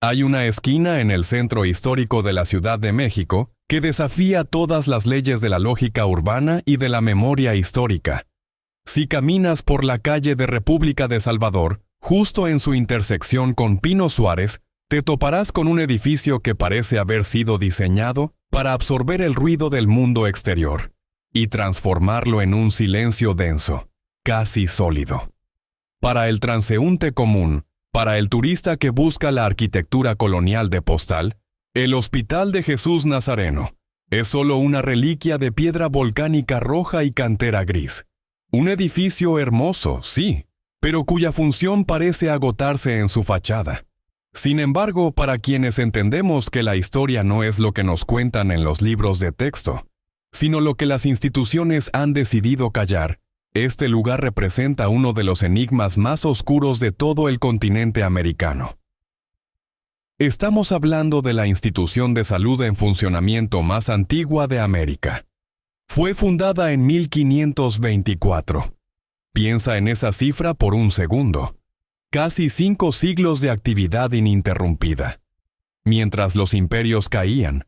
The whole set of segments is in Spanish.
Hay una esquina en el centro histórico de la Ciudad de México que desafía todas las leyes de la lógica urbana y de la memoria histórica. Si caminas por la calle de República de Salvador, justo en su intersección con Pino Suárez, te toparás con un edificio que parece haber sido diseñado para absorber el ruido del mundo exterior y transformarlo en un silencio denso, casi sólido. Para el transeúnte común, para el turista que busca la arquitectura colonial de postal, el Hospital de Jesús Nazareno es solo una reliquia de piedra volcánica roja y cantera gris. Un edificio hermoso, sí, pero cuya función parece agotarse en su fachada. Sin embargo, para quienes entendemos que la historia no es lo que nos cuentan en los libros de texto, sino lo que las instituciones han decidido callar, este lugar representa uno de los enigmas más oscuros de todo el continente americano. Estamos hablando de la institución de salud en funcionamiento más antigua de América. Fue fundada en 1524. Piensa en esa cifra por un segundo. Casi 5 siglos de actividad ininterrumpida. Mientras los imperios caían,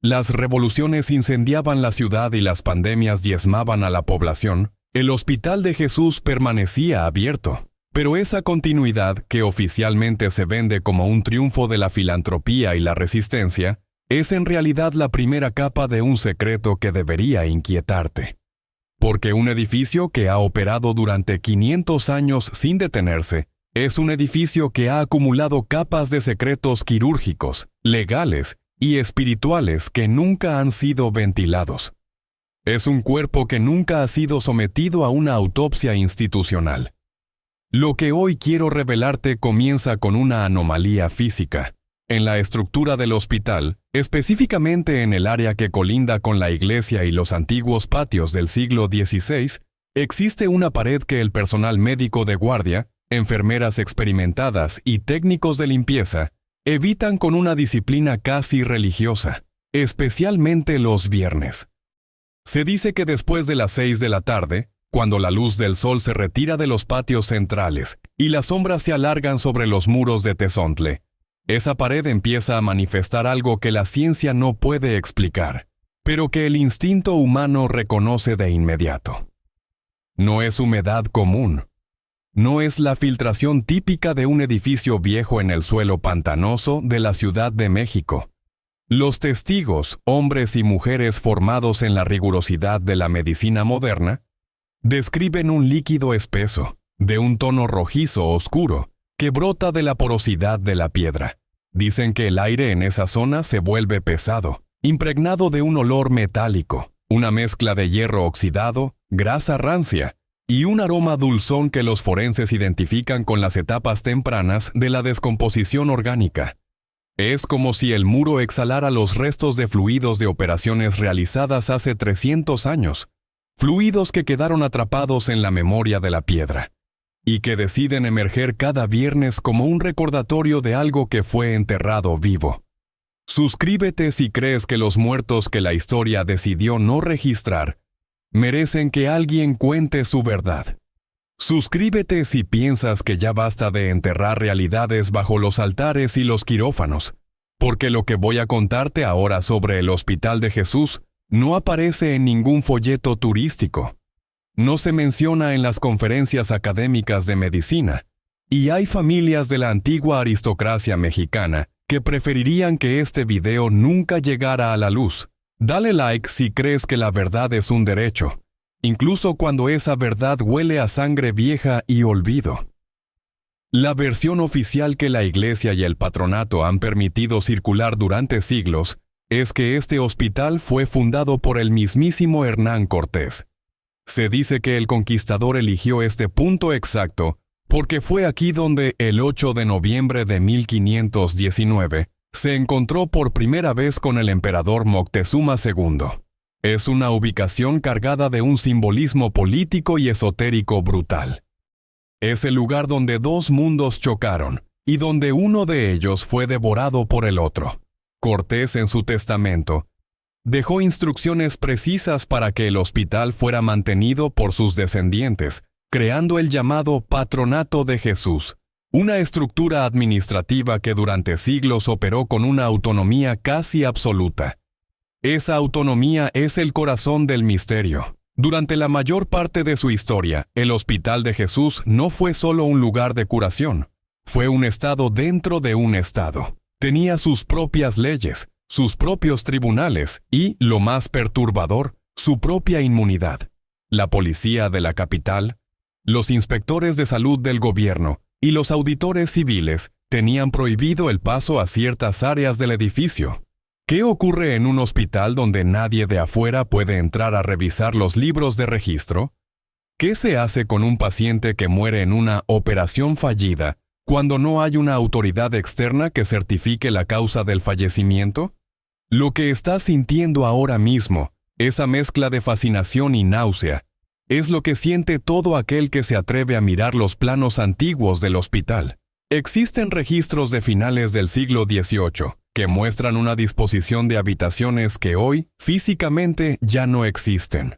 las revoluciones incendiaban la ciudad y las pandemias diezmaban a la población, el Hospital de Jesús permanecía abierto. Pero esa continuidad, que oficialmente se vende como un triunfo de la filantropía y la resistencia, es en realidad la primera capa de un secreto que debería inquietarte. Porque un edificio que ha operado durante 500 años sin detenerse, es un edificio que ha acumulado capas de secretos quirúrgicos, legales y espirituales que nunca han sido ventilados. Es un cuerpo que nunca ha sido sometido a una autopsia institucional. Lo que hoy quiero revelarte comienza con una anomalía física. En la estructura del hospital, específicamente en el área que colinda con la iglesia y los antiguos patios del siglo XVI, existe una pared que el personal médico de guardia, enfermeras experimentadas y técnicos de limpieza evitan con una disciplina casi religiosa, especialmente los viernes. Se dice que después de las 6 de la tarde, cuando la luz del sol se retira de los patios centrales y las sombras se alargan sobre los muros de Tezontle, esa pared empieza a manifestar algo que la ciencia no puede explicar, pero que el instinto humano reconoce de inmediato. No es humedad común. No es la filtración típica de un edificio viejo en el suelo pantanoso de la Ciudad de México. Los testigos, hombres y mujeres formados en la rigurosidad de la medicina moderna, describen un líquido espeso, de un tono rojizo oscuro, que brota de la porosidad de la piedra. Dicen que el aire en esa zona se vuelve pesado, impregnado de un olor metálico, una mezcla de hierro oxidado, grasa rancia, y un aroma dulzón que los forenses identifican con las etapas tempranas de la descomposición orgánica. Es como si el muro exhalara los restos de fluidos de operaciones realizadas hace 300 años, fluidos que quedaron atrapados en la memoria de la piedra, y que deciden emerger cada viernes como un recordatorio de algo que fue enterrado vivo. Suscríbete si crees que los muertos que la historia decidió no registrar merecen que alguien cuente su verdad. Suscríbete si piensas que ya basta de enterrar realidades bajo los altares y los quirófanos, porque lo que voy a contarte ahora sobre el Hospital de Jesús no aparece en ningún folleto turístico. No se menciona en las conferencias académicas de medicina, y hay familias de la antigua aristocracia mexicana que preferirían que este video nunca llegara a la luz. Dale like si crees que la verdad es un derecho, incluso cuando esa verdad huele a sangre vieja y olvido. La versión oficial que la Iglesia y el patronato han permitido circular durante siglos es que este hospital fue fundado por el mismísimo Hernán Cortés. Se dice que el conquistador eligió este punto exacto porque fue aquí donde, el 8 de noviembre de 1519, se encontró por primera vez con el emperador Moctezuma II. Es una ubicación cargada de un simbolismo político y esotérico brutal. Es el lugar donde dos mundos chocaron, y donde uno de ellos fue devorado por el otro. Cortés, en su testamento, dejó instrucciones precisas para que el hospital fuera mantenido por sus descendientes, creando el llamado Patronato de Jesús, Una estructura administrativa que durante siglos operó con una autonomía casi absoluta. Esa autonomía es el corazón del misterio. Durante la mayor parte de su historia, el Hospital de Jesús no fue solo un lugar de curación, fue un estado dentro de un estado. Tenía sus propias leyes, sus propios tribunales y, lo más perturbador, su propia inmunidad. La policía de la capital, los inspectores de salud del gobierno y los auditores civiles tenían prohibido el paso a ciertas áreas del edificio. ¿Qué ocurre en un hospital donde nadie de afuera puede entrar a revisar los libros de registro? ¿Qué se hace con un paciente que muere en una operación fallida cuando no hay una autoridad externa que certifique la causa del fallecimiento? Lo que estás sintiendo ahora mismo, esa mezcla de fascinación y náusea, es lo que siente todo aquel que se atreve a mirar los planos antiguos del hospital. Existen registros de finales del siglo XVIII que muestran una disposición de habitaciones que hoy, físicamente, ya no existen.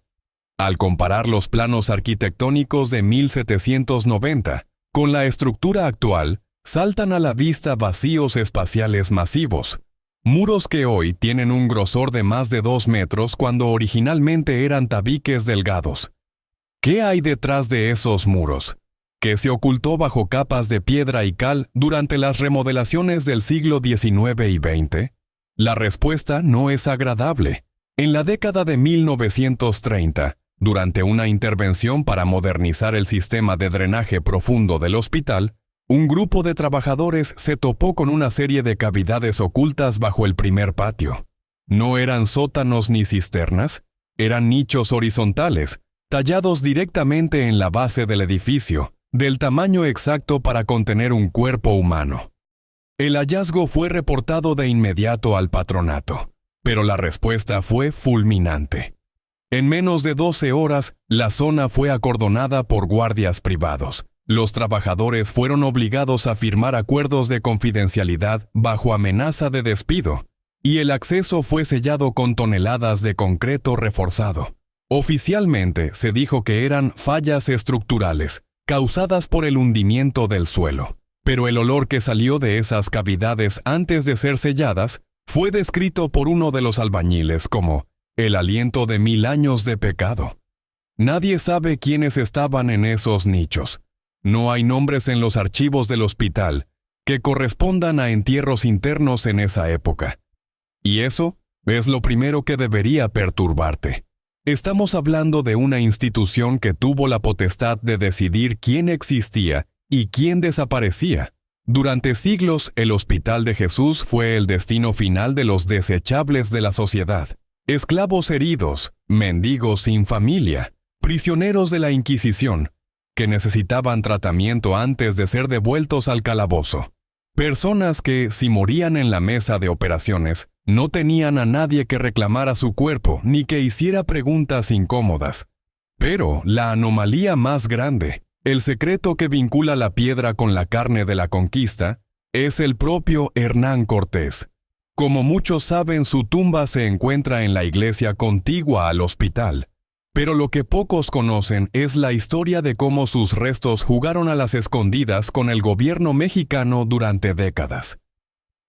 Al comparar los planos arquitectónicos de 1790 con la estructura actual, saltan a la vista vacíos espaciales masivos, muros que hoy tienen un grosor de más de 2 metros cuando originalmente eran tabiques delgados. ¿Qué hay detrás de esos muros? ¿Qué se ocultó bajo capas de piedra y cal durante las remodelaciones del siglo XIX y XX? La respuesta no es agradable. En la década de 1930, durante una intervención para modernizar el sistema de drenaje profundo del hospital, un grupo de trabajadores se topó con una serie de cavidades ocultas bajo el primer patio. No eran sótanos ni cisternas, eran nichos horizontales, tallados directamente en la base del edificio, del tamaño exacto para contener un cuerpo humano. El hallazgo fue reportado de inmediato al patronato, pero la respuesta fue fulminante. En menos de 12 horas, la zona fue acordonada por guardias privados. Los trabajadores fueron obligados a firmar acuerdos de confidencialidad bajo amenaza de despido, y el acceso fue sellado con toneladas de concreto reforzado. Oficialmente se dijo que eran fallas estructurales, causadas por el hundimiento del suelo, pero el olor que salió de esas cavidades antes de ser selladas fue descrito por uno de los albañiles como el aliento de 1000 años de pecado. Nadie sabe quiénes estaban en esos nichos. No hay nombres en los archivos del hospital que correspondan a entierros internos en esa época. Y eso es lo primero que debería perturbarte. Estamos hablando de una institución que tuvo la potestad de decidir quién existía y quién desaparecía. Durante siglos, el Hospital de Jesús fue el destino final de los desechables de la sociedad. Esclavos heridos, mendigos sin familia, prisioneros de la Inquisición, que necesitaban tratamiento antes de ser devueltos al calabozo. Personas que, si morían en la mesa de operaciones, no tenían a nadie que reclamara su cuerpo ni que hiciera preguntas incómodas. Pero la anomalía más grande, el secreto que vincula la piedra con la carne de la conquista, es el propio Hernán Cortés. Como muchos saben, su tumba se encuentra en la iglesia contigua al hospital. Pero lo que pocos conocen es la historia de cómo sus restos jugaron a las escondidas con el gobierno mexicano durante décadas.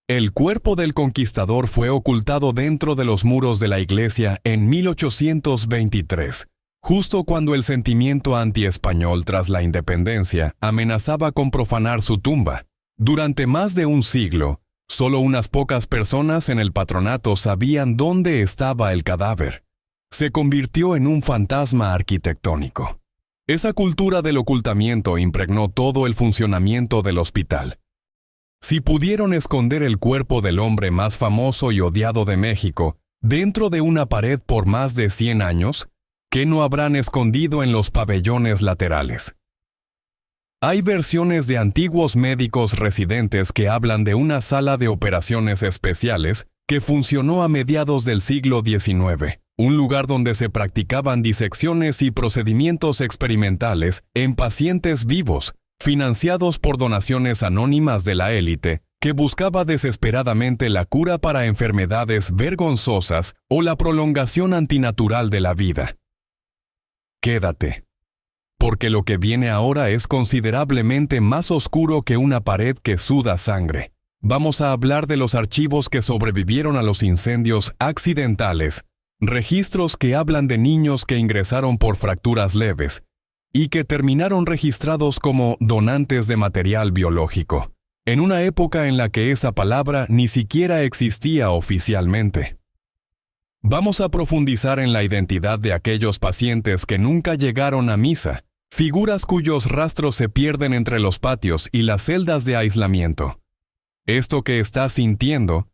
El cuerpo del conquistador fue ocultado dentro de los muros de la iglesia en 1823, justo cuando el sentimiento antiespañol tras la independencia amenazaba con profanar su tumba. Durante más de un siglo, solo unas pocas personas en el patronato sabían dónde estaba el cadáver. Se convirtió en un fantasma arquitectónico. Esa cultura del ocultamiento impregnó todo el funcionamiento del hospital. Si pudieron esconder el cuerpo del hombre más famoso y odiado de México dentro de una pared por más de 100 años, ¿qué no habrán escondido en los pabellones laterales? Hay versiones de antiguos médicos residentes que hablan de una sala de operaciones especiales que funcionó a mediados del siglo XIX, un lugar donde se practicaban disecciones y procedimientos experimentales en pacientes vivos, financiados por donaciones anónimas de la élite, que buscaba desesperadamente la cura para enfermedades vergonzosas o la prolongación antinatural de la vida. Quédate. porque lo que viene ahora es considerablemente más oscuro que una pared que suda sangre. Vamos a hablar de los archivos que sobrevivieron a los incendios accidentales, registros que hablan de niños que ingresaron por fracturas leves y que terminaron registrados como donantes de material biológico, en una época en la que esa palabra ni siquiera existía oficialmente. Vamos a profundizar en la identidad de aquellos pacientes que nunca llegaron a misa, figuras cuyos rastros se pierden entre los patios y las celdas de aislamiento. Esto que estás sintiendo,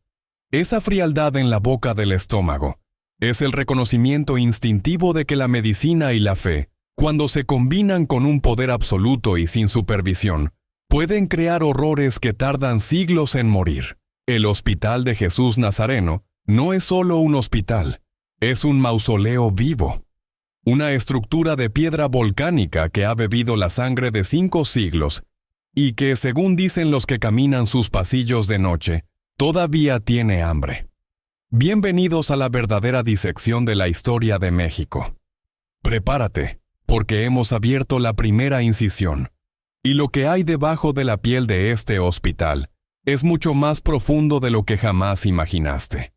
esa frialdad en la boca del estómago, es el reconocimiento instintivo de que la medicina y la fe, cuando se combinan con un poder absoluto y sin supervisión, pueden crear horrores que tardan siglos en morir. El Hospital de Jesús Nazareno no es solo un hospital, es un mausoleo vivo. Una estructura de piedra volcánica que ha bebido la sangre de 5 siglos y que, según dicen los que caminan sus pasillos de noche, todavía tiene hambre. Bienvenidos a la verdadera disección de la historia de México. Prepárate, porque hemos abierto la primera incisión, y lo que hay debajo de la piel de este hospital es mucho más profundo de lo que jamás imaginaste.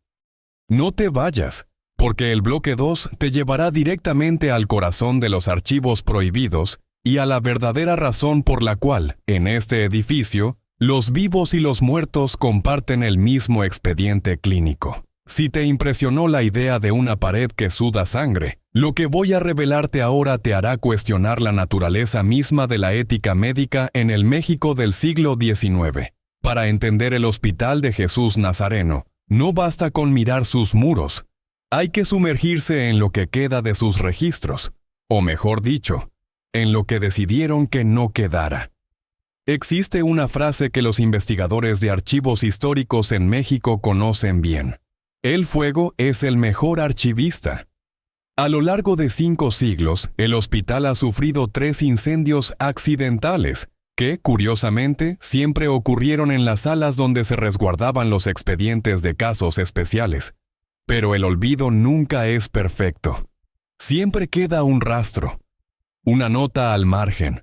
No te vayas, porque el bloque 2 te llevará directamente al corazón de los archivos prohibidos y a la verdadera razón por la cual, en este edificio, los vivos y los muertos comparten el mismo expediente clínico. Si te impresionó la idea de una pared que suda sangre, lo que voy a revelarte ahora te hará cuestionar la naturaleza misma de la ética médica en el México del siglo XIX. Para entender el Hospital de Jesús Nazareno, no basta con mirar sus muros. Hay que sumergirse en lo que queda de sus registros, o mejor dicho, en lo que decidieron que no quedara. Existe una frase que los investigadores de archivos históricos en México conocen bien. El fuego es el mejor archivista. A lo largo de 5 siglos, el hospital ha sufrido 3 incendios accidentales, que, curiosamente, siempre ocurrieron en las salas donde se resguardaban los expedientes de casos especiales. Pero el olvido nunca es perfecto. Siempre queda un rastro, una nota al margen,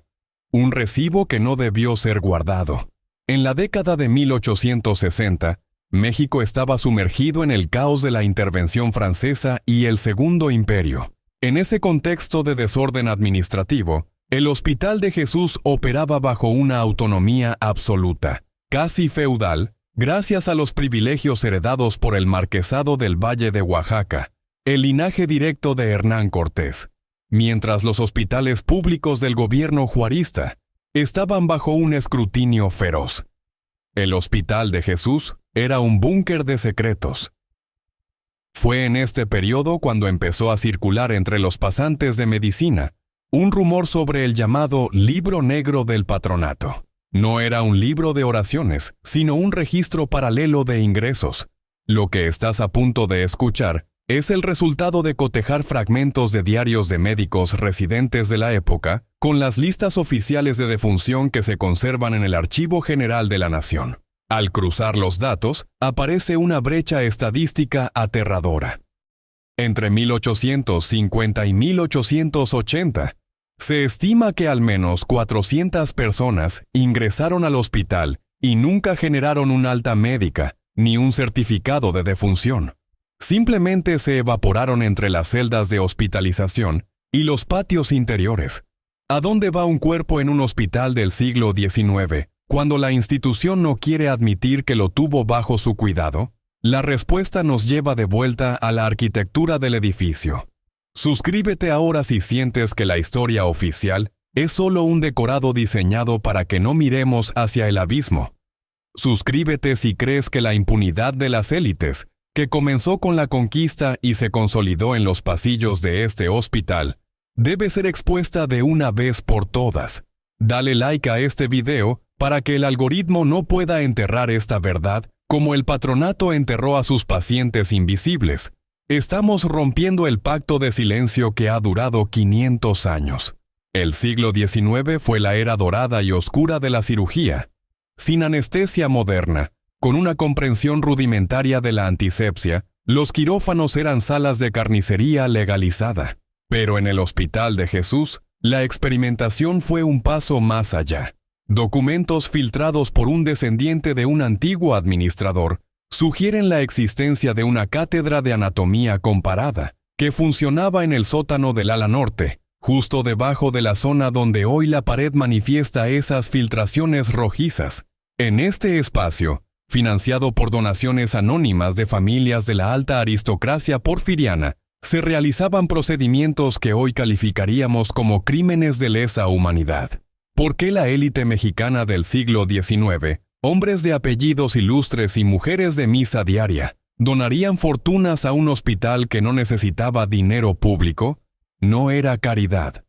un recibo que no debió ser guardado. En la década de 1860, México estaba sumergido en el caos de la intervención francesa y el Segundo Imperio. En ese contexto de desorden administrativo, el Hospital de Jesús operaba bajo una autonomía absoluta, casi feudal, gracias a los privilegios heredados por el Marquesado del Valle de Oaxaca, el linaje directo de Hernán Cortés, mientras los hospitales públicos del gobierno juarista estaban bajo un escrutinio feroz. El Hospital de Jesús era un búnker de secretos. Fue en este periodo cuando empezó a circular entre los pasantes de medicina un rumor sobre el llamado Libro Negro del Patronato. No era un libro de oraciones, sino un registro paralelo de ingresos. Lo que estás a punto de escuchar es el resultado de cotejar fragmentos de diarios de médicos residentes de la época con las listas oficiales de defunción que se conservan en el Archivo General de la Nación. Al cruzar los datos, aparece una brecha estadística aterradora. Entre 1850 y 1880, se estima que al menos 400 personas ingresaron al hospital y nunca generaron un alta médica ni un certificado de defunción. Simplemente se evaporaron entre las celdas de hospitalización y los patios interiores. ¿A dónde va un cuerpo en un hospital del siglo XIX cuando la institución no quiere admitir que lo tuvo bajo su cuidado? La respuesta nos lleva de vuelta a la arquitectura del edificio. Suscríbete ahora si sientes que la historia oficial es solo un decorado diseñado para que no miremos hacia el abismo. Suscríbete si crees que la impunidad de las élites, que comenzó con la conquista y se consolidó en los pasillos de este hospital, debe ser expuesta de una vez por todas. Dale like a este video para que el algoritmo no pueda enterrar esta verdad como el patronato enterró a sus pacientes invisibles. Estamos rompiendo el pacto de silencio que ha durado 500 años. El siglo XIX fue la era dorada y oscura de la cirugía. Sin anestesia moderna, con una comprensión rudimentaria de la antisepsia, los quirófanos eran salas de carnicería legalizada. Pero en el Hospital de Jesús, La experimentación fue un paso más allá. Documentos filtrados por un descendiente de un antiguo administrador sugieren la existencia de una cátedra de anatomía comparada que funcionaba en el sótano del ala norte, justo debajo de la zona donde hoy la pared manifiesta esas filtraciones rojizas. En este espacio, financiado por donaciones anónimas de familias de la alta aristocracia porfiriana, se realizaban procedimientos que hoy calificaríamos como crímenes de lesa humanidad. ¿Por qué la élite mexicana del siglo XIX, hombres de apellidos ilustres y mujeres de misa diaria, donarían fortunas a un hospital que no necesitaba dinero público? No era caridad.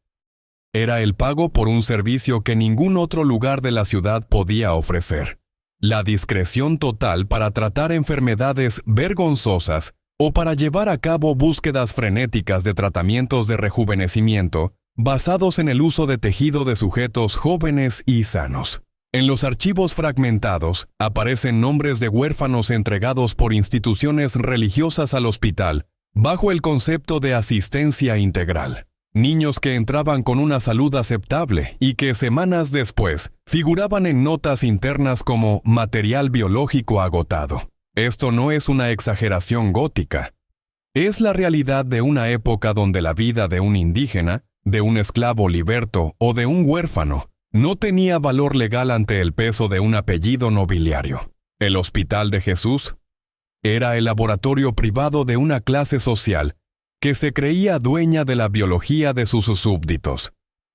Era el pago por un servicio que ningún otro lugar de la ciudad podía ofrecer. La discreción total para tratar enfermedades vergonzosas o para llevar a cabo búsquedas frenéticas de tratamientos de rejuvenecimiento basados en el uso de tejido de sujetos jóvenes y sanos. En los archivos fragmentados aparecen nombres de huérfanos entregados por instituciones religiosas al hospital bajo el concepto de asistencia integral. Niños que entraban con una salud aceptable y que semanas después figuraban en notas internas como material biológico agotado. Esto no es una exageración gótica. Es la realidad de una época donde la vida de un indígena, de un esclavo liberto o de un huérfano no tenía valor legal ante el peso de un apellido nobiliario. El Hospital de Jesús era el laboratorio privado de una clase social que se creía dueña de la biología de sus súbditos.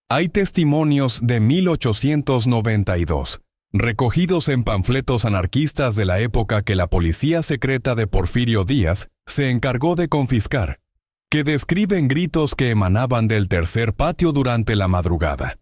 Hay testimonios de 1892, recogidos en panfletos anarquistas de la época que la policía secreta de Porfirio Díaz se encargó de confiscar, que describen gritos que emanaban del tercer patio durante la madrugada.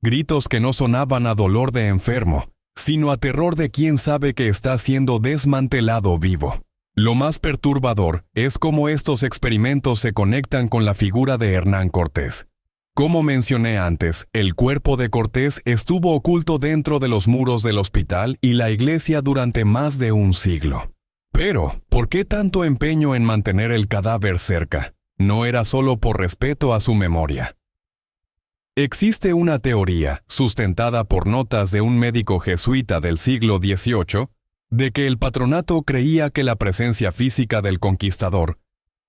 Gritos que no sonaban a dolor de enfermo, sino a terror de quien sabe que está siendo desmantelado vivo. Lo más perturbador es cómo estos experimentos se conectan con la figura de Hernán Cortés. Como mencioné antes, el cuerpo de Cortés estuvo oculto dentro de los muros del hospital y la iglesia durante más de un siglo. Pero, ¿por qué tanto empeño en mantener el cadáver cerca? No era solo por respeto a su memoria. Existe una teoría, sustentada por notas de un médico jesuita del siglo XVIII, de que el patronato creía que la presencia física del conquistador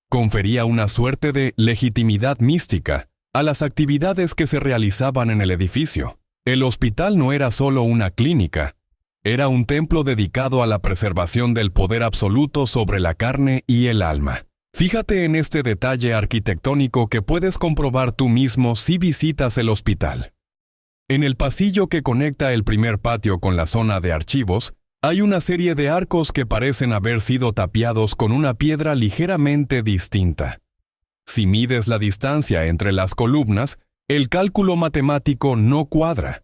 confería una suerte de legitimidad mística a las actividades que se realizaban en el edificio. El hospital no era solo una clínica, era un templo dedicado a la preservación del poder absoluto sobre la carne y el alma. Fíjate en este detalle arquitectónico que puedes comprobar tú mismo si visitas el hospital. En el pasillo que conecta el primer patio con la zona de archivos, hay una serie de arcos que parecen haber sido tapiados con una piedra ligeramente distinta. Si mides la distancia entre las columnas, el cálculo matemático no cuadra.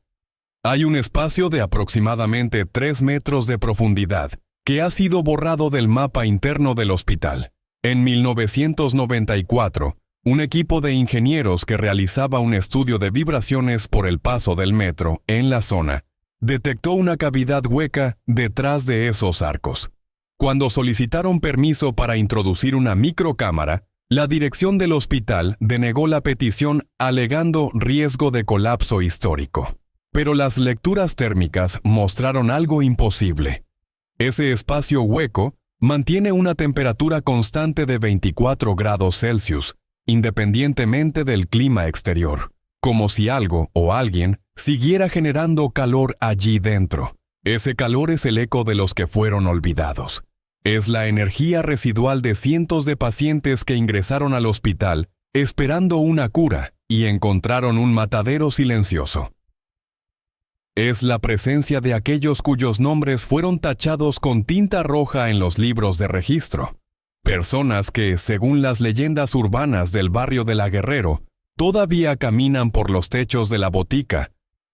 Hay un espacio de aproximadamente 3 metros de profundidad que ha sido borrado del mapa interno del hospital. En 1994, un equipo de ingenieros que realizaba un estudio de vibraciones por el paso del metro en la zona detectó una cavidad hueca detrás de esos arcos. Cuando solicitaron permiso para introducir una microcámara, la dirección del hospital denegó la petición alegando riesgo de colapso histórico. Pero las lecturas térmicas mostraron algo imposible. Ese espacio hueco mantiene una temperatura constante de 24 grados Celsius, independientemente del clima exterior, como si algo o alguien siguiera generando calor allí dentro. Ese calor es el eco de los que fueron olvidados. Es la energía residual de cientos de pacientes que ingresaron al hospital esperando una cura y encontraron un matadero silencioso. Es la presencia de aquellos cuyos nombres fueron tachados con tinta roja en los libros de registro. Personas que, según las leyendas urbanas del barrio de La Guerrero, todavía caminan por los techos de la botica,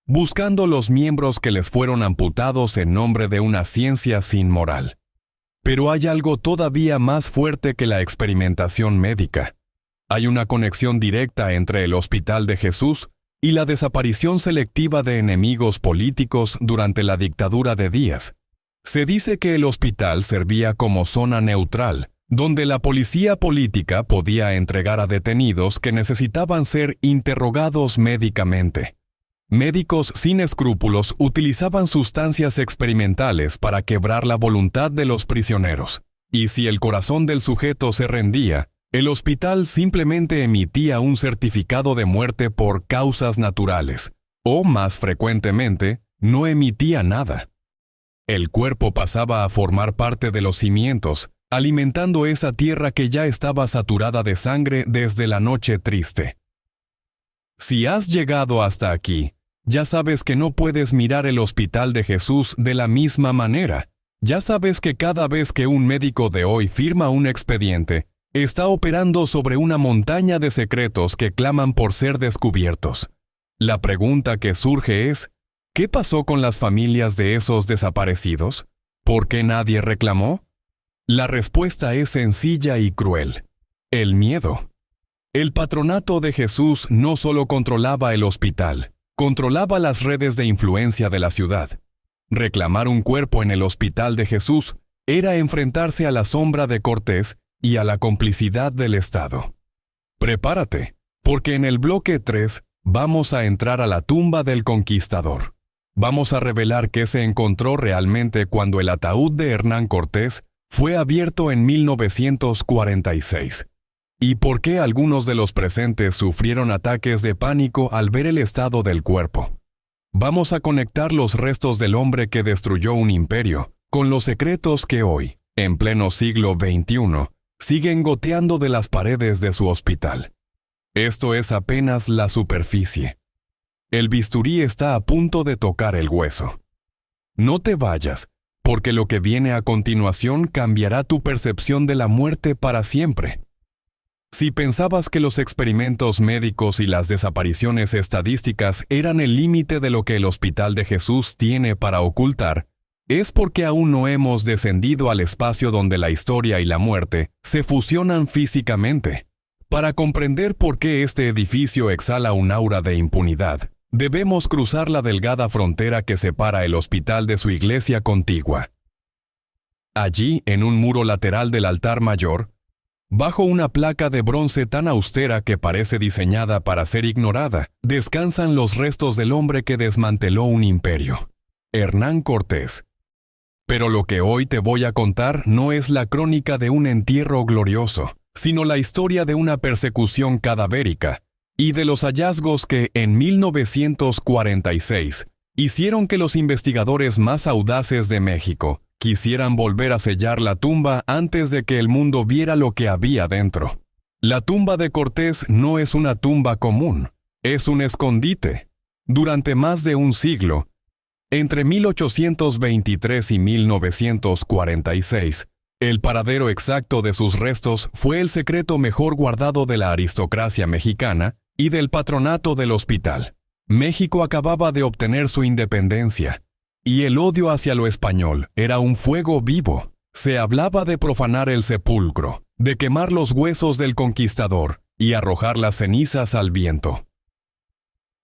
buscando los miembros que les fueron amputados en nombre de una ciencia sin moral. Pero hay algo todavía más fuerte que la experimentación médica. Hay una conexión directa entre el Hospital de Jesús y la desaparición selectiva de enemigos políticos durante la dictadura de Díaz. Se dice que el hospital servía como zona neutral donde la policía política podía entregar a detenidos que necesitaban ser interrogados médicamente. Médicos sin escrúpulos utilizaban sustancias experimentales para quebrar la voluntad de los prisioneros, y si el corazón del sujeto se rendía, el hospital simplemente emitía un certificado de muerte por causas naturales, o más frecuentemente, no emitía nada. El cuerpo pasaba a formar parte de los cimientos, alimentando esa tierra que ya estaba saturada de sangre desde la noche triste. Si has llegado hasta aquí, ya sabes que no puedes mirar el hospital de Jesús de la misma manera. Ya sabes que cada vez que un médico de hoy firma un expediente, está operando sobre una montaña de secretos que claman por ser descubiertos. La pregunta que surge es, ¿qué pasó con las familias de esos desaparecidos? ¿Por qué nadie reclamó? La respuesta es sencilla y cruel. El miedo. El patronato de Jesús no solo controlaba el hospital, controlaba las redes de influencia de la ciudad. Reclamar un cuerpo en el hospital de Jesús era enfrentarse a la sombra de Cortés y a la complicidad del Estado. Prepárate, porque en el bloque 3 vamos a entrar a la tumba del conquistador. Vamos a revelar qué se encontró realmente cuando el ataúd de Hernán Cortés fue abierto en 1946. ¿Y por qué algunos de los presentes sufrieron ataques de pánico al ver el estado del cuerpo? Vamos a conectar los restos del hombre que destruyó un imperio con los secretos que hoy, en pleno siglo XXI, siguen goteando de las paredes de su hospital. Esto es apenas la superficie. El bisturí está a punto de tocar el hueso. No te vayas, porque lo que viene a continuación cambiará tu percepción de la muerte para siempre. Si pensabas que los experimentos médicos y las desapariciones estadísticas eran el límite de lo que el Hospital de Jesús tiene para ocultar, es porque aún no hemos descendido al espacio donde la historia y la muerte se fusionan físicamente. Para comprender por qué este edificio exhala un aura de impunidad, debemos cruzar la delgada frontera que separa el hospital de su iglesia contigua. Allí, en un muro lateral del altar mayor, bajo una placa de bronce tan austera que parece diseñada para ser ignorada, descansan los restos del hombre que desmanteló un imperio, Hernán Cortés. Pero lo que hoy te voy a contar no es la crónica de un entierro glorioso, sino la historia de una persecución cadavérica, y de los hallazgos que, en 1946, hicieron que los investigadores más audaces de México quisieran volver a sellar la tumba antes de que el mundo viera lo que había dentro. La tumba de Cortés no es una tumba común, es un escondite. Durante más de un siglo, entre 1823 y 1946, el paradero exacto de sus restos fue el secreto mejor guardado de la aristocracia mexicana y del patronato del hospital. México acababa de obtener su independencia, y el odio hacia lo español era un fuego vivo. Se hablaba de profanar el sepulcro, de quemar los huesos del conquistador y arrojar las cenizas al viento.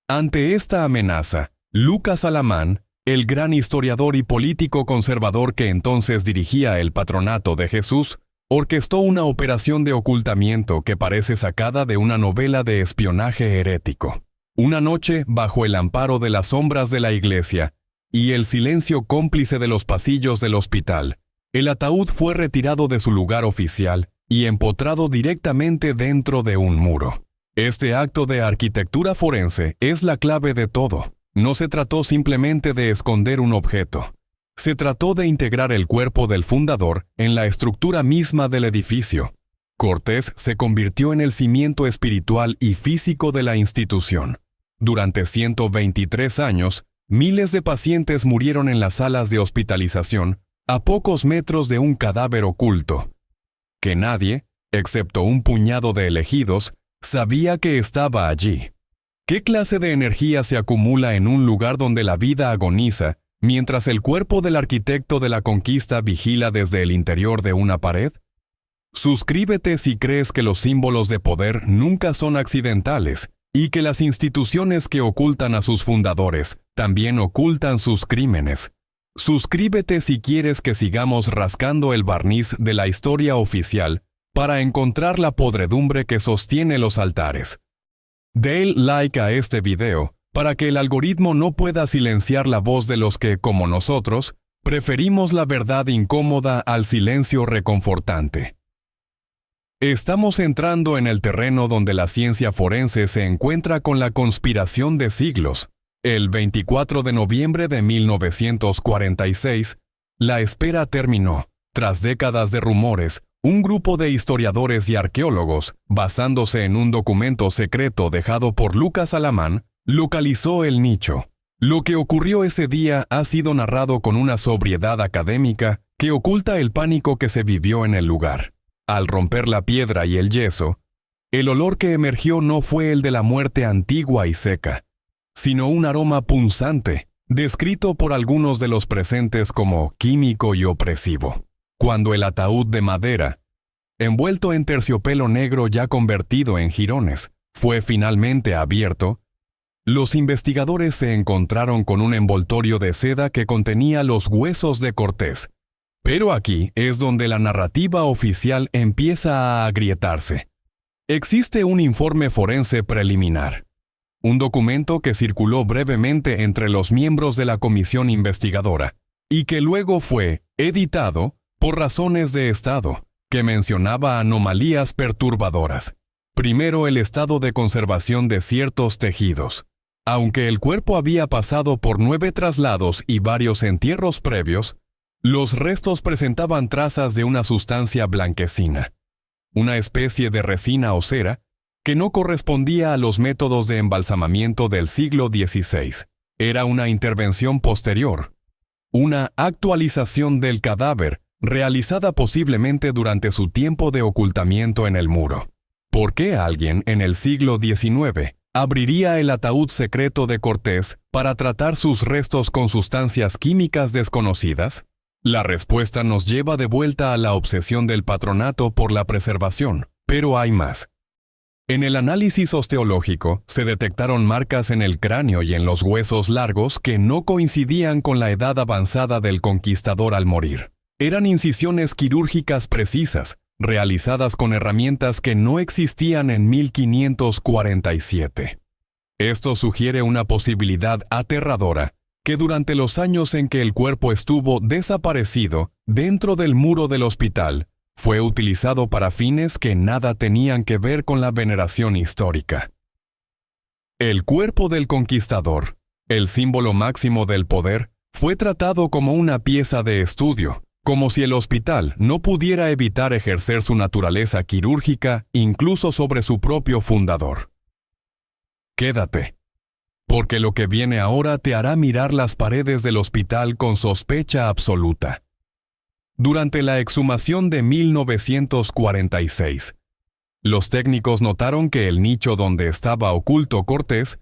Ante esta amenaza, Lucas Alamán, el gran historiador y político conservador que entonces dirigía el patronato de Jesús, orquestó una operación de ocultamiento que parece sacada de una novela de espionaje herético. Una noche, bajo el amparo de las sombras de la iglesia y el silencio cómplice de los pasillos del hospital, el ataúd fue retirado de su lugar oficial y empotrado directamente dentro de un muro. Este acto de arquitectura forense es la clave de todo. No se trató simplemente de esconder un objeto. Se trató de integrar el cuerpo del fundador en la estructura misma del edificio. Cortés se convirtió en el cimiento espiritual y físico de la institución. Durante 123 años, miles de pacientes murieron en las salas de hospitalización, a pocos metros de un cadáver oculto, que nadie, excepto un puñado de elegidos, sabía que estaba allí. ¿Qué clase de energía se acumula en un lugar donde la vida agoniza, mientras el cuerpo del arquitecto de la conquista vigila desde el interior de una pared? Suscríbete si crees que los símbolos de poder nunca son accidentales y que las instituciones que ocultan a sus fundadores también ocultan sus crímenes. Suscríbete si quieres que sigamos rascando el barniz de la historia oficial para encontrar la podredumbre que sostiene los altares. Dale like a este video para que el algoritmo no pueda silenciar la voz de los que, como nosotros, preferimos la verdad incómoda al silencio reconfortante. Estamos entrando en el terreno donde la ciencia forense se encuentra con la conspiración de siglos. El 24 de noviembre de 1946, la espera terminó. Tras décadas de rumores, un grupo de historiadores y arqueólogos, basándose en un documento secreto dejado por Lucas Alamán, localizó el nicho. Lo que ocurrió ese día ha sido narrado con una sobriedad académica que oculta el pánico que se vivió en el lugar. Al romper la piedra y el yeso, el olor que emergió no fue el de la muerte antigua y seca, sino un aroma punzante, descrito por algunos de los presentes como químico y opresivo. Cuando el ataúd de madera, envuelto en terciopelo negro ya convertido en jirones, fue finalmente abierto, los investigadores se encontraron con un envoltorio de seda que contenía los huesos de Cortés. Pero aquí es donde la narrativa oficial empieza a agrietarse. Existe un informe forense preliminar, un documento que circuló brevemente entre los miembros de la comisión investigadora, y que luego fue editado por razones de Estado, que mencionaba anomalías perturbadoras. Primero, el estado de conservación de ciertos tejidos. Aunque el cuerpo había pasado por 9 traslados y varios entierros previos, los restos presentaban trazas de una sustancia blanquecina, una especie de resina o cera, que no correspondía a los métodos de embalsamamiento del siglo XVI. Era una intervención posterior, una actualización del cadáver, realizada posiblemente durante su tiempo de ocultamiento en el muro. ¿Por qué alguien en el siglo XIX abriría el ataúd secreto de Cortés para tratar sus restos con sustancias químicas desconocidas? La respuesta nos lleva de vuelta a la obsesión del patronato por la preservación, pero hay más. En el análisis osteológico se detectaron marcas en el cráneo y en los huesos largos que no coincidían con la edad avanzada del conquistador al morir. Eran incisiones quirúrgicas precisas, realizadas con herramientas que no existían en 1547. Esto sugiere una posibilidad aterradora, que durante los años en que el cuerpo estuvo desaparecido dentro del muro del hospital, fue utilizado para fines que nada tenían que ver con la veneración histórica. El cuerpo del conquistador, el símbolo máximo del poder, fue tratado como una pieza de estudio, como si el hospital no pudiera evitar ejercer su naturaleza quirúrgica incluso sobre su propio fundador. Quédate, porque lo que viene ahora te hará mirar las paredes del hospital con sospecha absoluta. Durante la exhumación de 1946, los técnicos notaron que el nicho donde estaba oculto Cortés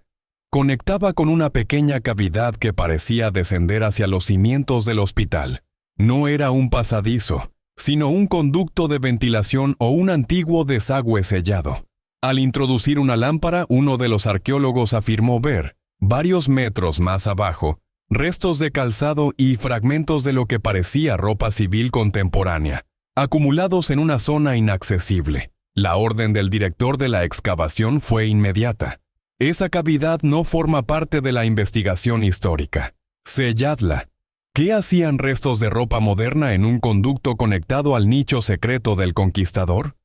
conectaba con una pequeña cavidad que parecía descender hacia los cimientos del hospital. No era un pasadizo, sino un conducto de ventilación o un antiguo desagüe sellado. Al introducir una lámpara, uno de los arqueólogos afirmó ver, varios metros más abajo, restos de calzado y fragmentos de lo que parecía ropa civil contemporánea, acumulados en una zona inaccesible. La orden del director de la excavación fue inmediata. Esa cavidad no forma parte de la investigación histórica. Selladla. ¿Qué hacían restos de ropa moderna en un conducto conectado al nicho secreto del conquistador?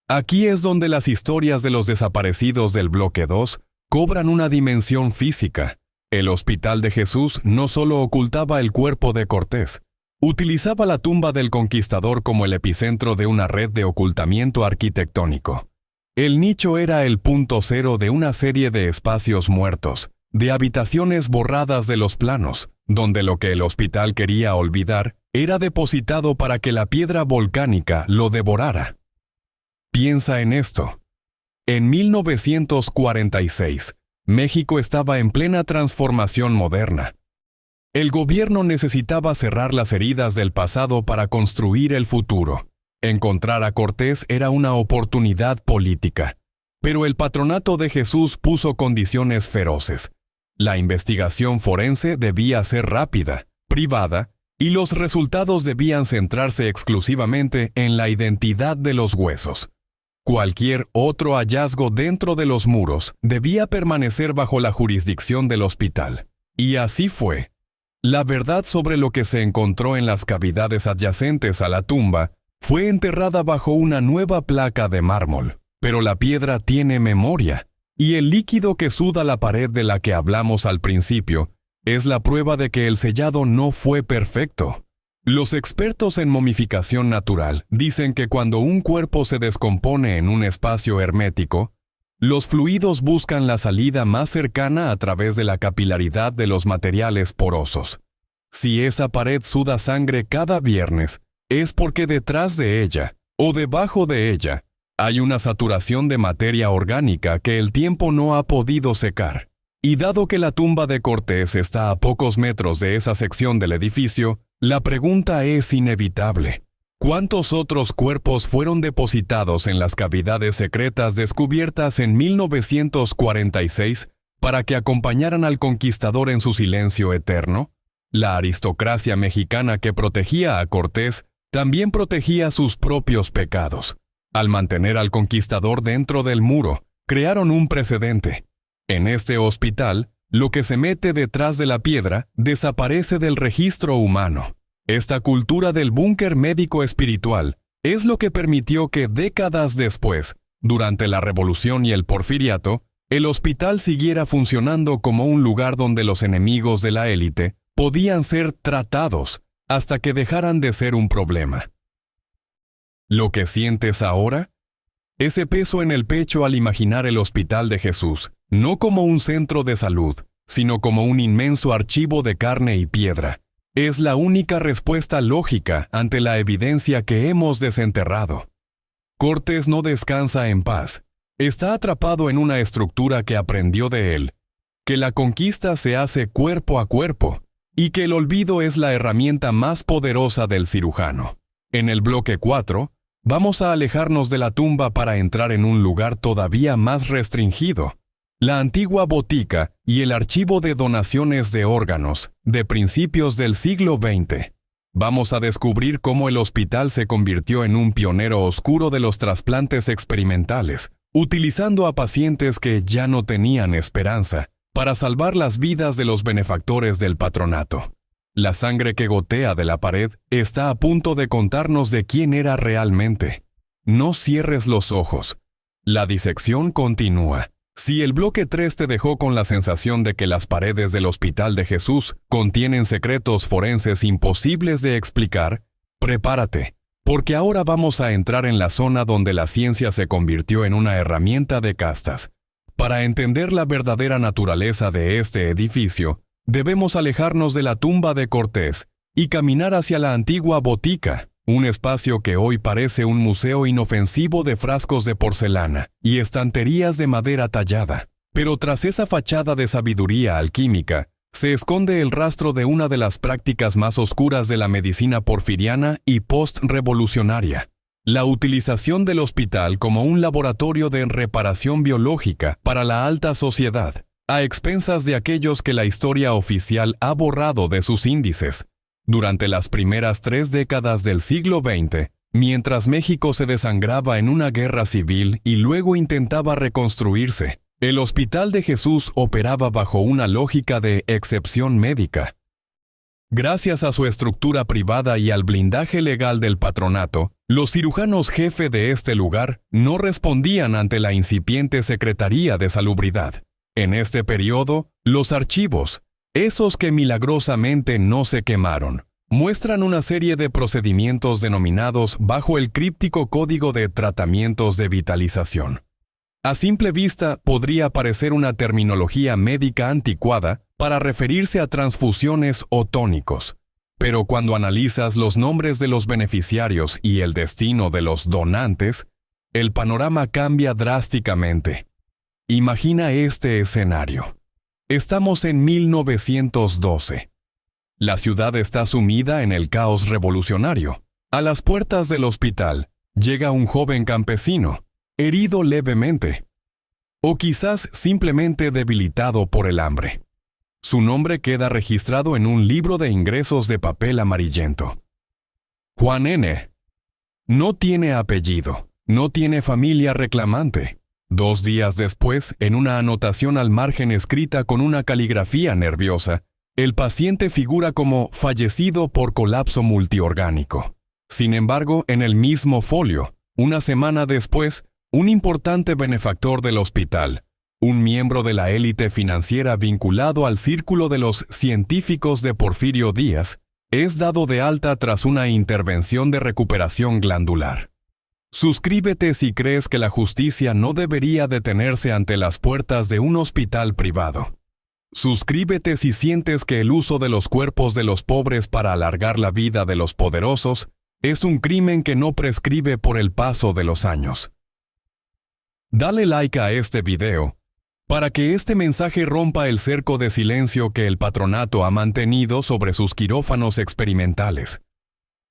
Aquí es donde las historias de los desaparecidos del Bloque 2 cobran una dimensión física. El Hospital de Jesús no solo ocultaba el cuerpo de Cortés, utilizaba la tumba del conquistador como el epicentro de una red de ocultamiento arquitectónico. El nicho era el punto cero de una serie de espacios muertos, de habitaciones borradas de los planos, donde lo que el hospital quería olvidar era depositado para que la piedra volcánica lo devorara. Piensa en esto. En 1946, México estaba en plena transformación moderna. El gobierno necesitaba cerrar las heridas del pasado para construir el futuro. Encontrar a Cortés era una oportunidad política, pero el patronato de Jesús puso condiciones feroces. La investigación forense debía ser rápida, privada, y los resultados debían centrarse exclusivamente en la identidad de los huesos. Cualquier otro hallazgo dentro de los muros debía permanecer bajo la jurisdicción del hospital. Y así fue. La verdad sobre lo que se encontró en las cavidades adyacentes a la tumba fue enterrada bajo una nueva placa de mármol. Pero la piedra tiene memoria, y el líquido que suda la pared de la que hablamos al principio es la prueba de que el sellado no fue perfecto. Los expertos en momificación natural dicen que cuando un cuerpo se descompone en un espacio hermético, los fluidos buscan la salida más cercana a través de la capilaridad de los materiales porosos. Si esa pared suda sangre cada viernes, es porque detrás de ella, o debajo de ella, hay una saturación de materia orgánica que el tiempo no ha podido secar. Y dado que la tumba de Cortés está a pocos metros de esa sección del edificio, la pregunta es inevitable. ¿Cuántos otros cuerpos fueron depositados en las cavidades secretas descubiertas en 1946 para que acompañaran al conquistador en su silencio eterno? La aristocracia mexicana que protegía a Cortés también protegía sus propios pecados. Al mantener al conquistador dentro del muro, crearon un precedente. En este hospital, lo que se mete detrás de la piedra desaparece del registro humano. Esta cultura del búnker médico espiritual es lo que permitió que décadas después, durante la Revolución y el Porfiriato, el hospital siguiera funcionando como un lugar donde los enemigos de la élite podían ser tratados hasta que dejaran de ser un problema. ¿Lo que sientes ahora? Ese peso en el pecho al imaginar el Hospital de Jesús, no como un centro de salud, sino como un inmenso archivo de carne y piedra, es la única respuesta lógica ante la evidencia que hemos desenterrado. Cortés no descansa en paz. Está atrapado en una estructura que aprendió de él, que la conquista se hace cuerpo a cuerpo, y que el olvido es la herramienta más poderosa del cirujano. En el bloque 4, vamos a alejarnos de la tumba para entrar en un lugar todavía más restringido, la antigua botica y el archivo de donaciones de órganos de principios del siglo XX. Vamos a descubrir cómo el hospital se convirtió en un pionero oscuro de los trasplantes experimentales, utilizando a pacientes que ya no tenían esperanza para salvar las vidas de los benefactores del patronato. La sangre que gotea de la pared está a punto de contarnos de quién era realmente. No cierres los ojos. La disección continúa. Si el bloque 3 te dejó con la sensación de que las paredes del Hospital de Jesús contienen secretos forenses imposibles de explicar, prepárate, porque ahora vamos a entrar en la zona donde la ciencia se convirtió en una herramienta de castas. Para entender la verdadera naturaleza de este edificio, debemos alejarnos de la tumba de Cortés y caminar hacia la antigua botica, un espacio que hoy parece un museo inofensivo de frascos de porcelana y estanterías de madera tallada. Pero tras esa fachada de sabiduría alquímica, se esconde el rastro de una de las prácticas más oscuras de la medicina porfiriana y post-revolucionaria: la utilización del hospital como un laboratorio de reparación biológica para la alta sociedad, a expensas de aquellos que la historia oficial ha borrado de sus índices. Durante las primeras 3 décadas del siglo XX, mientras México se desangraba en una guerra civil y luego intentaba reconstruirse, el Hospital de Jesús operaba bajo una lógica de excepción médica. Gracias a su estructura privada y al blindaje legal del patronato, los cirujanos jefe de este lugar no respondían ante la incipiente Secretaría de Salubridad. En este periodo, los archivos, esos que milagrosamente no se quemaron, muestran una serie de procedimientos denominados bajo el críptico Código de Tratamientos de Vitalización. A simple vista podría parecer una terminología médica anticuada para referirse a transfusiones o tónicos, pero cuando analizas los nombres de los beneficiarios y el destino de los donantes, el panorama cambia drásticamente. Imagina este escenario. Estamos en 1912. La ciudad está sumida en el caos revolucionario. A las puertas del hospital llega un joven campesino, herido levemente, o quizás simplemente debilitado por el hambre. Su nombre queda registrado en un libro de ingresos de papel amarillento. Juan N. No tiene apellido, no tiene familia reclamante. 2 días después, en una anotación al margen escrita con una caligrafía nerviosa, el paciente figura como fallecido por colapso multiorgánico. Sin embargo, en el mismo folio, una semana después, un importante benefactor del hospital, un miembro de la élite financiera vinculado al círculo de los científicos de Porfirio Díaz, es dado de alta tras una intervención de recuperación glandular. Suscríbete si crees que la justicia no debería detenerse ante las puertas de un hospital privado. Suscríbete si sientes que el uso de los cuerpos de los pobres para alargar la vida de los poderosos es un crimen que no prescribe por el paso de los años. Dale like a este video para que este mensaje rompa el cerco de silencio que el patronato ha mantenido sobre sus quirófanos experimentales.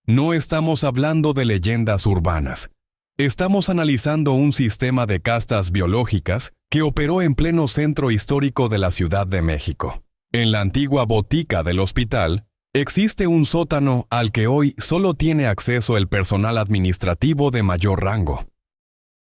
No estamos hablando de leyendas urbanas. Estamos analizando un sistema de castas biológicas que operó en pleno centro histórico de la Ciudad de México. En la antigua botica del hospital, existe un sótano al que hoy solo tiene acceso el personal administrativo de mayor rango.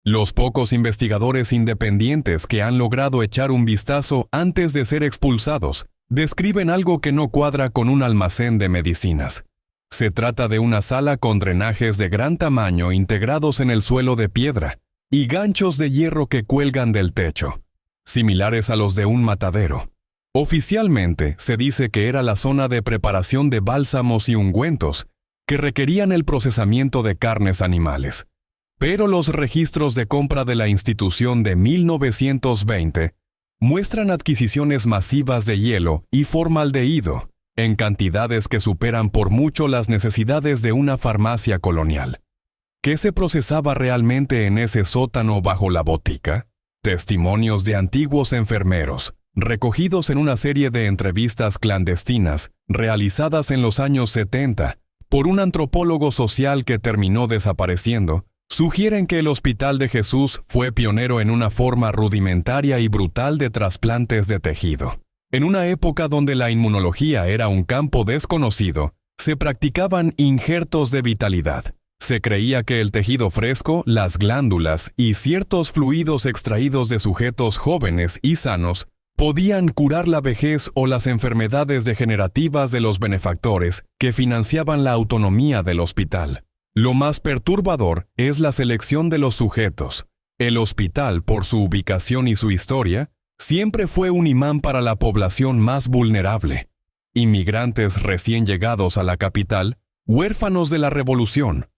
Los pocos investigadores independientes que han logrado echar un vistazo antes de ser expulsados describen algo que no cuadra con un almacén de medicinas. Se trata de una sala con drenajes de gran tamaño integrados en el suelo de piedra y ganchos de hierro que cuelgan del techo, similares a los de un matadero. Oficialmente se dice que era la zona de preparación de bálsamos y ungüentos que requerían el procesamiento de carnes animales. Pero los registros de compra de la institución de 1920 muestran adquisiciones masivas de hielo y formaldehído, en cantidades que superan por mucho las necesidades de una farmacia colonial. ¿Qué se procesaba realmente en ese sótano bajo la botica? Testimonios de antiguos enfermeros, recogidos en una serie de entrevistas clandestinas realizadas en los años 70 por un antropólogo social que terminó desapareciendo, sugieren que el Hospital de Jesús fue pionero en una forma rudimentaria y brutal de trasplantes de tejido. En una época donde la inmunología era un campo desconocido, se practicaban injertos de vitalidad. Se creía que el tejido fresco, las glándulas y ciertos fluidos extraídos de sujetos jóvenes y sanos podían curar la vejez o las enfermedades degenerativas de los benefactores que financiaban la autonomía del hospital. Lo más perturbador es la selección de los sujetos. El hospital, por su ubicación y su historia, siempre fue un imán para la población más vulnerable. Inmigrantes recién llegados a la capital, huérfanos de la revolución,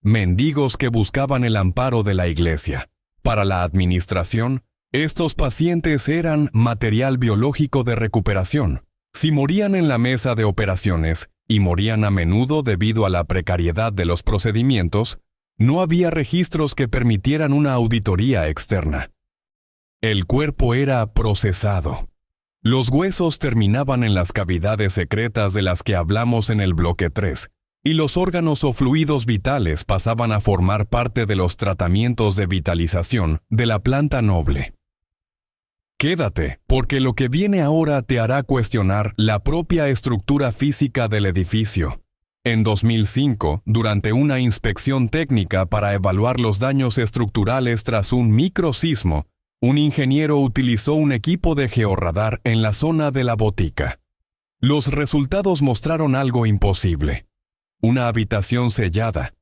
mendigos que buscaban el amparo de la iglesia. Para la administración, estos pacientes eran material biológico de recuperación. Si morían en la mesa de operaciones, y morían a menudo debido a la precariedad de los procedimientos, no había registros que permitieran una auditoría externa. El cuerpo era procesado. Los huesos terminaban en las cavidades secretas de las que hablamos en el bloque 3, y los órganos o fluidos vitales pasaban a formar parte de los tratamientos de vitalización de la planta noble. Quédate, porque lo que viene ahora te hará cuestionar la propia estructura física del edificio. En 2005, durante una inspección técnica para evaluar los daños estructurales tras un microsismo, un ingeniero utilizó un equipo de georradar en la zona de la botica. Los resultados mostraron algo imposible. Una habitación sellada,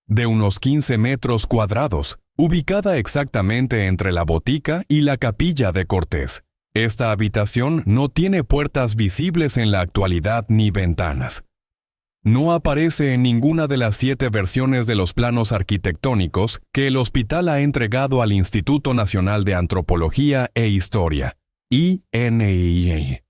de unos 15 metros cuadrados, ubicada exactamente entre la botica y la capilla de Cortés. Esta habitación no tiene puertas visibles en la actualidad ni ventanas. No aparece en ninguna de las 7 versiones de los planos arquitectónicos que el hospital ha entregado al Instituto Nacional de Antropología e Historia, INIA.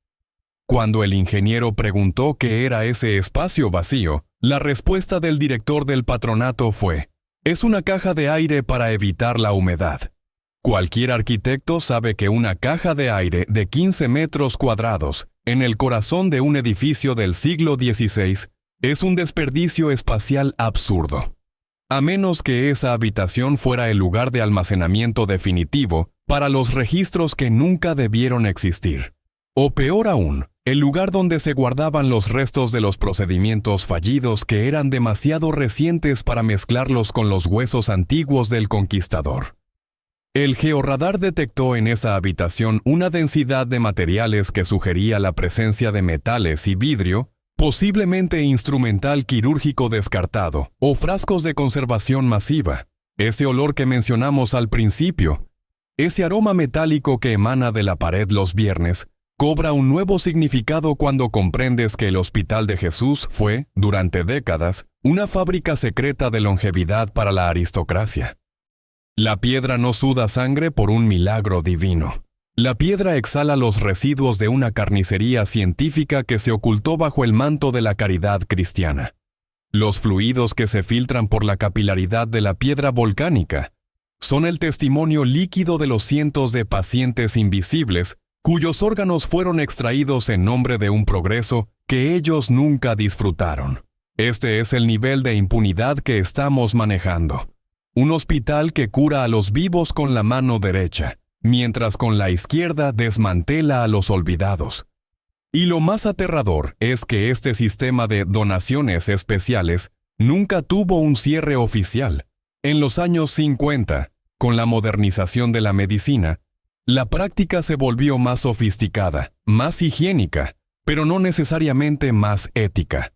Cuando el ingeniero preguntó qué era ese espacio vacío, la respuesta del director del patronato fue: «Es una caja de aire para evitar la humedad». Cualquier arquitecto sabe que una caja de aire de 15 metros cuadrados en el corazón de un edificio del siglo XVI es un desperdicio espacial absurdo. A menos que esa habitación fuera el lugar de almacenamiento definitivo para los registros que nunca debieron existir. O peor aún, el lugar donde se guardaban los restos de los procedimientos fallidos que eran demasiado recientes para mezclarlos con los huesos antiguos del conquistador. El georradar detectó en esa habitación una densidad de materiales que sugería la presencia de metales y vidrio, posiblemente instrumental quirúrgico descartado o frascos de conservación masiva. Ese olor que mencionamos al principio, ese aroma metálico que emana de la pared los viernes, cobra un nuevo significado cuando comprendes que el Hospital de Jesús fue, durante décadas, una fábrica secreta de longevidad para la aristocracia. La piedra no suda sangre por un milagro divino. La piedra exhala los residuos de una carnicería científica que se ocultó bajo el manto de la caridad cristiana. Los fluidos que se filtran por la capilaridad de la piedra volcánica son el testimonio líquido de los cientos de pacientes invisibles cuyos órganos fueron extraídos en nombre de un progreso que ellos nunca disfrutaron. Este es el nivel de impunidad que estamos manejando. Un hospital que cura a los vivos con la mano derecha, mientras con la izquierda desmantela a los olvidados. Y lo más aterrador es que este sistema de donaciones especiales nunca tuvo un cierre oficial. En los años 50, con la modernización de la medicina, la práctica se volvió más sofisticada, más higiénica, pero no necesariamente más ética.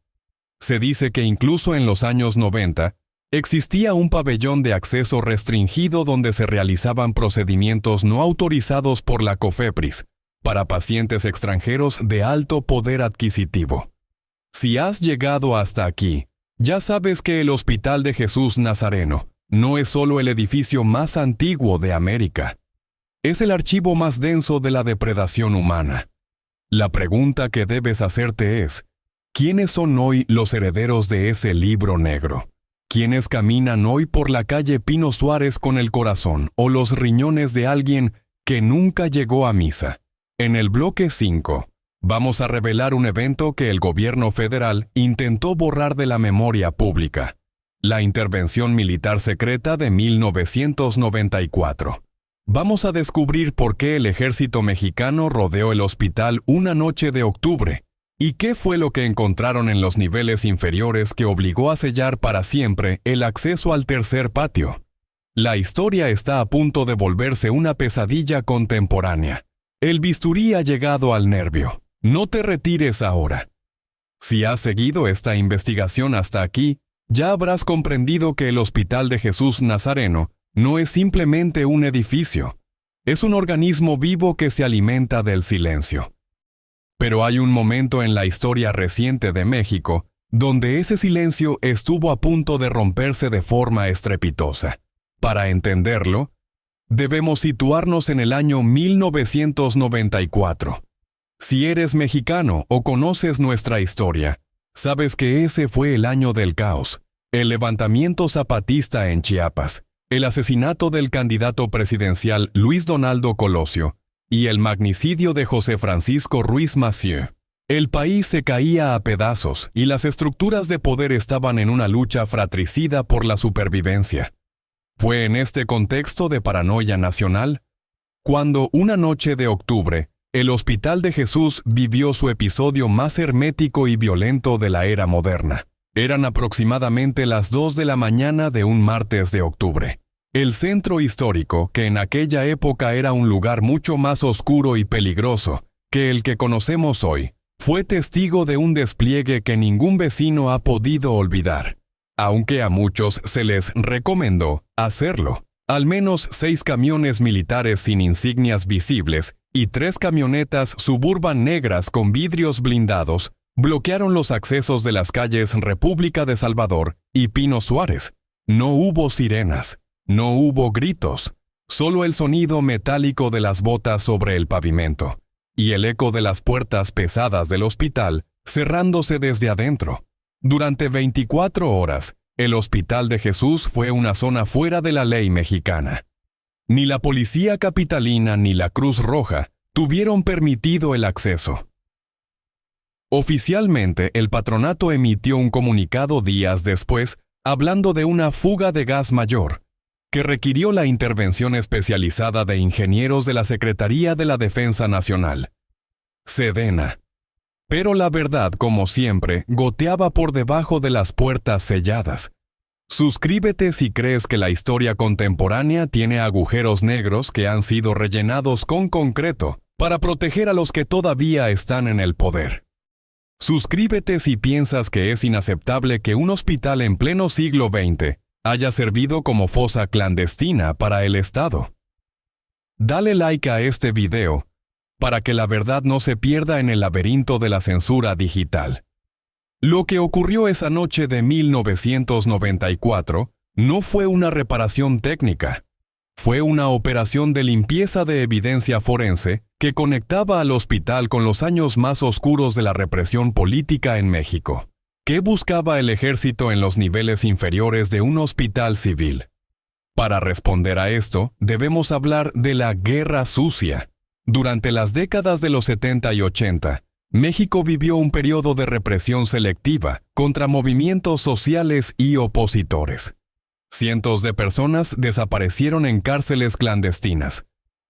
Se dice que incluso en los años 90, existía un pabellón de acceso restringido donde se realizaban procedimientos no autorizados por la COFEPRIS para pacientes extranjeros de alto poder adquisitivo. Si has llegado hasta aquí, ya sabes que el Hospital de Jesús Nazareno no es solo el edificio más antiguo de América. Es el archivo más denso de la depredación humana. La pregunta que debes hacerte es, ¿quiénes son hoy los herederos de ese libro negro? ¿Quiénes caminan hoy por la calle Pino Suárez con el corazón o los riñones de alguien que nunca llegó a misa? En el bloque 5, vamos a revelar un evento que el gobierno federal intentó borrar de la memoria pública: la intervención militar secreta de 1994. Vamos a descubrir por qué el ejército mexicano rodeó el hospital una noche de octubre. ¿Y qué fue lo que encontraron en los niveles inferiores que obligó a sellar para siempre el acceso al tercer patio? La historia está a punto de volverse una pesadilla contemporánea. El bisturí ha llegado al nervio. No te retires ahora. Si has seguido esta investigación hasta aquí, ya habrás comprendido que el Hospital de Jesús Nazareno no es simplemente un edificio. Es un organismo vivo que se alimenta del silencio. Pero hay un momento en la historia reciente de México donde ese silencio estuvo a punto de romperse de forma estrepitosa. Para entenderlo, debemos situarnos en el año 1994. Si eres mexicano o conoces nuestra historia, sabes que ese fue el año del caos, el levantamiento zapatista en Chiapas, el asesinato del candidato presidencial Luis Donaldo Colosio, y el magnicidio de José Francisco Ruiz Massieu. El país se caía a pedazos y las estructuras de poder estaban en una lucha fratricida por la supervivencia. Fue en este contexto de paranoia nacional cuando una noche de octubre, el Hospital de Jesús vivió su episodio más hermético y violento de la era moderna. Eran aproximadamente las 2 de la mañana de un martes de octubre. El centro histórico, que en aquella época era un lugar mucho más oscuro y peligroso que el que conocemos hoy, fue testigo de un despliegue que ningún vecino ha podido olvidar, aunque a muchos se les recomendó hacerlo. Al menos 6 camiones militares sin insignias visibles y 3 camionetas Suburban negras con vidrios blindados bloquearon los accesos de las calles República de Salvador y Pino Suárez. No hubo sirenas. No hubo gritos, solo el sonido metálico de las botas sobre el pavimento, y el eco de las puertas pesadas del hospital cerrándose desde adentro. Durante 24 horas, el Hospital de Jesús fue una zona fuera de la ley mexicana. Ni la policía capitalina ni la Cruz Roja tuvieron permitido el acceso. Oficialmente, el patronato emitió un comunicado días después, hablando de una fuga de gas mayor, que requirió la intervención especializada de ingenieros de la Secretaría de la Defensa Nacional, Sedena. Pero la verdad, como siempre, goteaba por debajo de las puertas selladas. Suscríbete si crees que la historia contemporánea tiene agujeros negros que han sido rellenados con concreto para proteger a los que todavía están en el poder. Suscríbete si piensas que es inaceptable que un hospital en pleno siglo XX haya servido como fosa clandestina para el Estado. Dale like a este video para que la verdad no se pierda en el laberinto de la censura digital. Lo que ocurrió esa noche de 1994 no fue una reparación técnica. Fue una operación de limpieza de evidencia forense que conectaba al hospital con los años más oscuros de la represión política en México. ¿Qué buscaba el ejército en los niveles inferiores de un hospital civil? Para responder a esto, debemos hablar de la Guerra Sucia. Durante las décadas de los 70 y 80, México vivió un periodo de represión selectiva contra movimientos sociales y opositores. Cientos de personas desaparecieron en cárceles clandestinas.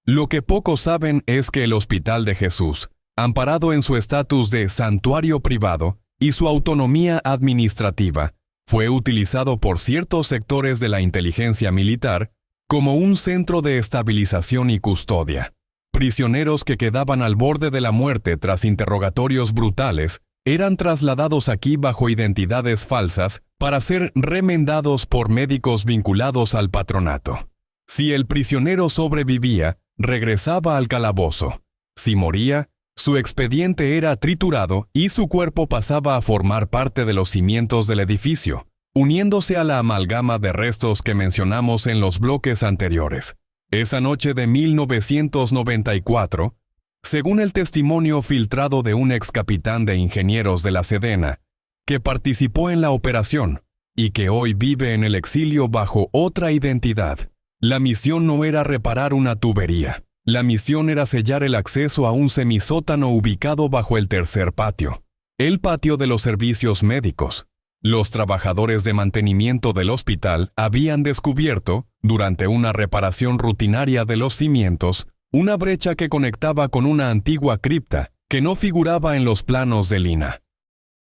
Lo que pocos saben es que el Hospital de Jesús, amparado en su estatus de santuario privado y su autonomía administrativa, fue utilizado por ciertos sectores de la inteligencia militar como un centro de estabilización y custodia. Prisioneros que quedaban al borde de la muerte tras interrogatorios brutales eran trasladados aquí bajo identidades falsas para ser remendados por médicos vinculados al patronato. Si el prisionero sobrevivía, regresaba al calabozo. Si moría, su expediente era triturado y su cuerpo pasaba a formar parte de los cimientos del edificio, uniéndose a la amalgama de restos que mencionamos en los bloques anteriores. Esa noche de 1994, según el testimonio filtrado de un ex capitán de ingenieros de la Sedena, que participó en la operación y que hoy vive en el exilio bajo otra identidad, la misión no era reparar una tubería. La misión era sellar el acceso a un semisótano ubicado bajo el tercer patio, el patio de los servicios médicos. Los trabajadores de mantenimiento del hospital habían descubierto, durante una reparación rutinaria de los cimientos, una brecha que conectaba con una antigua cripta que no figuraba en los planos de Lina.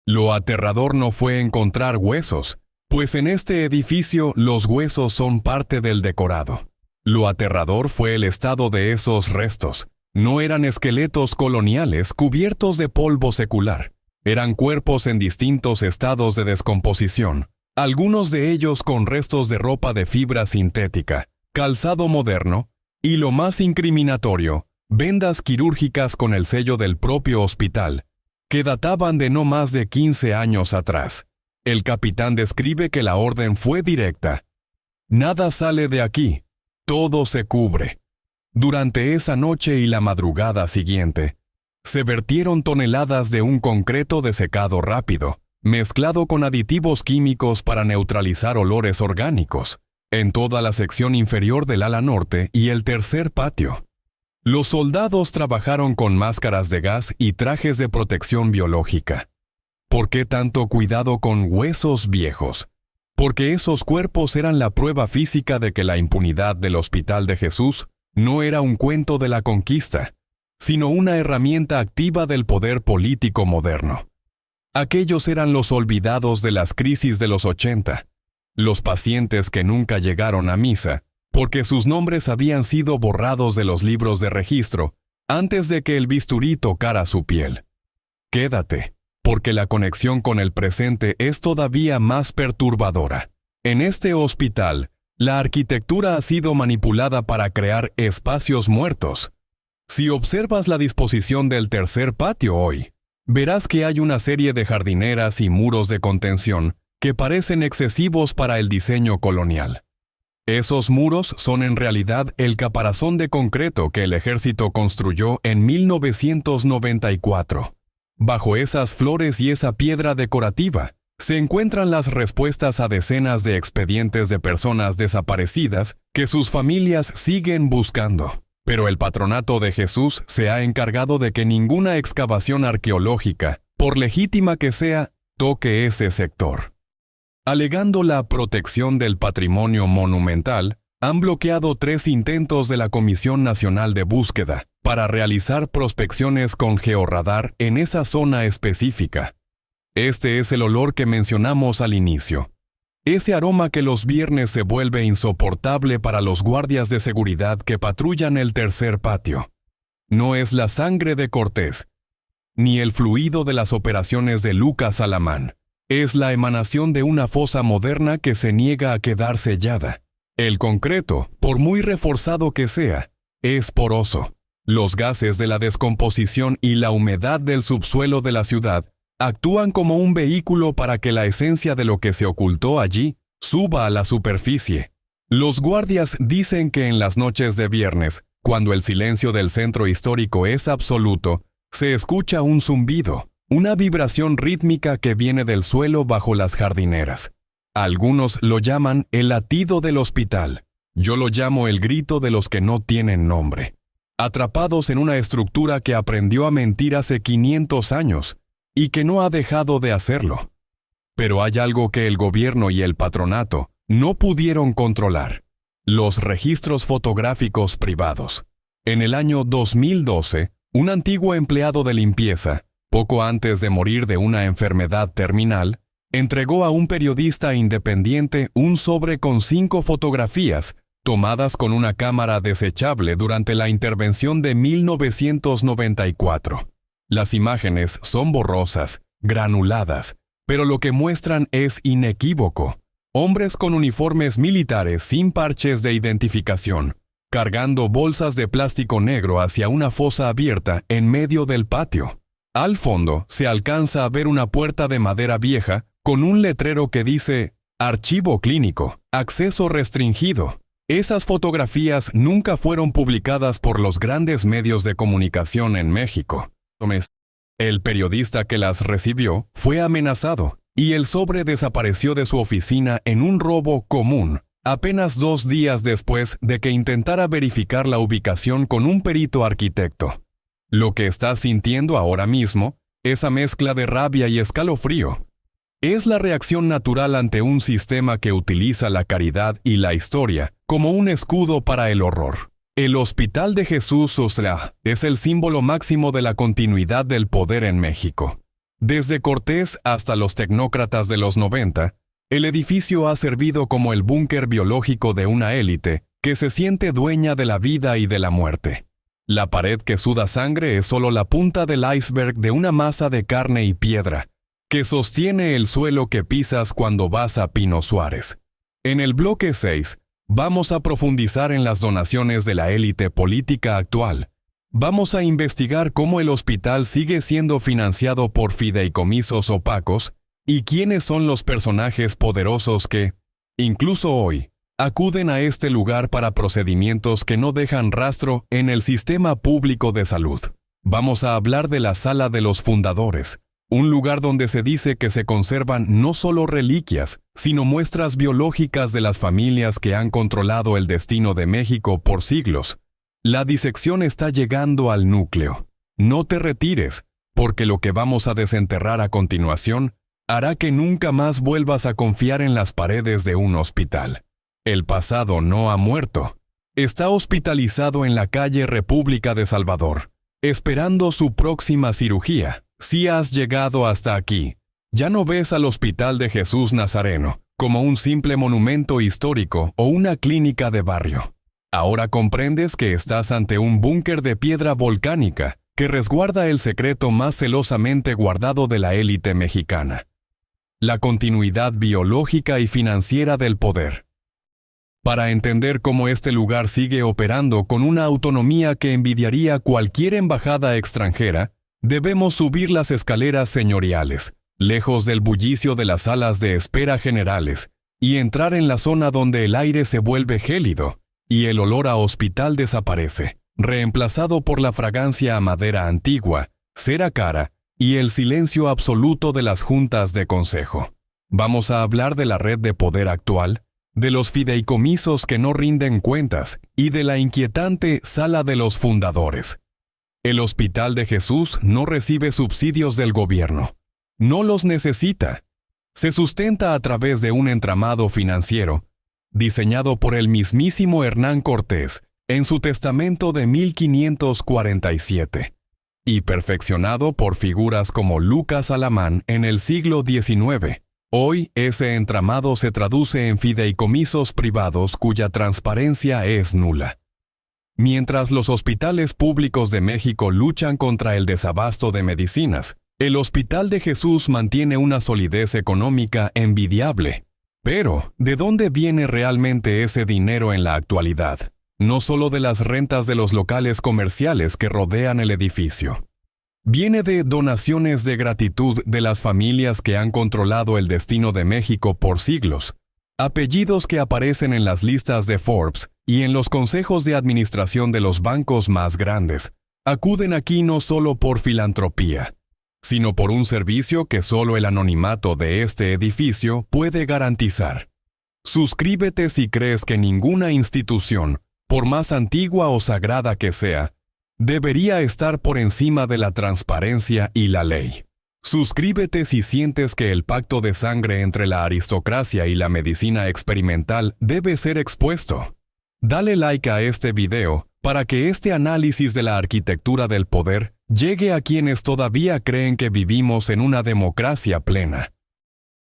Lo aterrador no fue encontrar huesos, pues en este edificio los huesos son parte del decorado. Lo aterrador fue el estado de esos restos. No eran esqueletos coloniales cubiertos de polvo secular. Eran cuerpos en distintos estados de descomposición, algunos de ellos con restos de ropa de fibra sintética, calzado moderno, y lo más incriminatorio, vendas quirúrgicas con el sello del propio hospital, que databan de no más de 15 años atrás. El capitán describe que la orden fue directa. Nada sale de aquí, todo se cubre. Durante esa noche y la madrugada siguiente, se vertieron toneladas de un concreto de secado rápido, mezclado con aditivos químicos para neutralizar olores orgánicos, en toda la sección inferior del ala norte y el tercer patio. Los soldados trabajaron con máscaras de gas y trajes de protección biológica. ¿Por qué tanto cuidado con huesos viejos? Porque esos cuerpos eran la prueba física de que la impunidad del Hospital de Jesús no era un cuento de la conquista, sino una herramienta activa del poder político moderno. Aquellos eran los olvidados de las crisis de los 80, los pacientes que nunca llegaron a misa, porque sus nombres habían sido borrados de los libros de registro antes de que el bisturí tocara su piel. Quédate, porque la conexión con el presente es todavía más perturbadora. En este hospital, la arquitectura ha sido manipulada para crear espacios muertos. Si observas la disposición del tercer patio hoy, verás que hay una serie de jardineras y muros de contención que parecen excesivos para el diseño colonial. Esos muros son en realidad el caparazón de concreto que el ejército construyó en 1994. Bajo esas flores y esa piedra decorativa, se encuentran las respuestas a decenas de expedientes de personas desaparecidas que sus familias siguen buscando. Pero el Patronato de Jesús se ha encargado de que ninguna excavación arqueológica, por legítima que sea, toque ese sector. Alegando la protección del patrimonio monumental, han bloqueado 3 intentos de la Comisión Nacional de Búsqueda, para realizar prospecciones con georradar en esa zona específica. Este es el olor que mencionamos al inicio. Ese aroma que los viernes se vuelve insoportable para los guardias de seguridad que patrullan el tercer patio. No es la sangre de Cortés, ni el fluido de las operaciones de Lucas Alamán. Es la emanación de una fosa moderna que se niega a quedar sellada. El concreto, por muy reforzado que sea, es poroso. Los gases de la descomposición y la humedad del subsuelo de la ciudad actúan como un vehículo para que la esencia de lo que se ocultó allí suba a la superficie. Los guardias dicen que en las noches de viernes, cuando el silencio del centro histórico es absoluto, se escucha un zumbido, una vibración rítmica que viene del suelo bajo las jardineras. Algunos lo llaman el latido del hospital. Yo lo llamo el grito de los que no tienen nombre. Atrapados en una estructura que aprendió a mentir hace 500 años y que no ha dejado de hacerlo. Pero hay algo que el gobierno y el patronato no pudieron controlar: los registros fotográficos privados. En el año 2012, un antiguo empleado de limpieza, poco antes de morir de una enfermedad terminal, entregó a un periodista independiente un sobre con 5 fotografías tomadas con una cámara desechable durante la intervención de 1994. Las imágenes son borrosas, granuladas, pero lo que muestran es inequívoco. Hombres con uniformes militares sin parches de identificación, cargando bolsas de plástico negro hacia una fosa abierta en medio del patio. Al fondo se alcanza a ver una puerta de madera vieja con un letrero que dice Archivo Clínico, acceso restringido. Esas fotografías nunca fueron publicadas por los grandes medios de comunicación en México. El periodista que las recibió fue amenazado y el sobre desapareció de su oficina en un robo común, apenas 2 días después de que intentara verificar la ubicación con un perito arquitecto. Lo que está sintiendo ahora mismo, esa mezcla de rabia y escalofrío, es la reacción natural ante un sistema que utiliza la caridad y la historia como un escudo para el horror. El Hospital de Jesús Uslá es el símbolo máximo de la continuidad del poder en México. Desde Cortés hasta los tecnócratas de los 90, el edificio ha servido como el búnker biológico de una élite que se siente dueña de la vida y de la muerte. La pared que suda sangre es solo la punta del iceberg de una masa de carne y piedra que sostiene el suelo que pisas cuando vas a Pino Suárez. En el bloque 6, vamos a profundizar en las donaciones de la élite política actual. Vamos a investigar cómo el hospital sigue siendo financiado por fideicomisos opacos y quiénes son los personajes poderosos que, incluso hoy, acuden a este lugar para procedimientos que no dejan rastro en el sistema público de salud. Vamos a hablar de la Sala de los Fundadores, un lugar donde se dice que se conservan no solo reliquias, sino muestras biológicas de las familias que han controlado el destino de México por siglos. La disección está llegando al núcleo. No te retires, porque lo que vamos a desenterrar a continuación hará que nunca más vuelvas a confiar en las paredes de un hospital. El pasado no ha muerto. Está hospitalizado en la calle República de Salvador, esperando su próxima cirugía. Si has llegado hasta aquí, ya no ves al Hospital de Jesús Nazareno como un simple monumento histórico o una clínica de barrio. Ahora comprendes que estás ante un búnker de piedra volcánica que resguarda el secreto más celosamente guardado de la élite mexicana: la continuidad biológica y financiera del poder. Para entender cómo este lugar sigue operando con una autonomía que envidiaría cualquier embajada extranjera, debemos subir las escaleras señoriales, lejos del bullicio de las salas de espera generales, y entrar en la zona donde el aire se vuelve gélido y el olor a hospital desaparece, reemplazado por la fragancia a madera antigua, cera cara y el silencio absoluto de las juntas de consejo. Vamos a hablar de la red de poder actual, de los fideicomisos que no rinden cuentas y de la inquietante Sala de los Fundadores. El Hospital de Jesús no recibe subsidios del gobierno. No los necesita. Se sustenta a través de un entramado financiero, diseñado por el mismísimo Hernán Cortés en su testamento de 1547, y perfeccionado por figuras como Lucas Alamán en el siglo XIX. Hoy, ese entramado se traduce en fideicomisos privados cuya transparencia es nula. Mientras los hospitales públicos de México luchan contra el desabasto de medicinas, el Hospital de Jesús mantiene una solidez económica envidiable. Pero, ¿de dónde viene realmente ese dinero en la actualidad? No solo de las rentas de los locales comerciales que rodean el edificio. Viene de donaciones de gratitud de las familias que han controlado el destino de México por siglos, apellidos que aparecen en las listas de Forbes y en los consejos de administración de los bancos más grandes. Acuden aquí no solo por filantropía, sino por un servicio que solo el anonimato de este edificio puede garantizar. Suscríbete si crees que ninguna institución, por más antigua o sagrada que sea, debería estar por encima de la transparencia y la ley. Suscríbete si sientes que el pacto de sangre entre la aristocracia y la medicina experimental debe ser expuesto. Dale like a este video para que este análisis de la arquitectura del poder llegue a quienes todavía creen que vivimos en una democracia plena.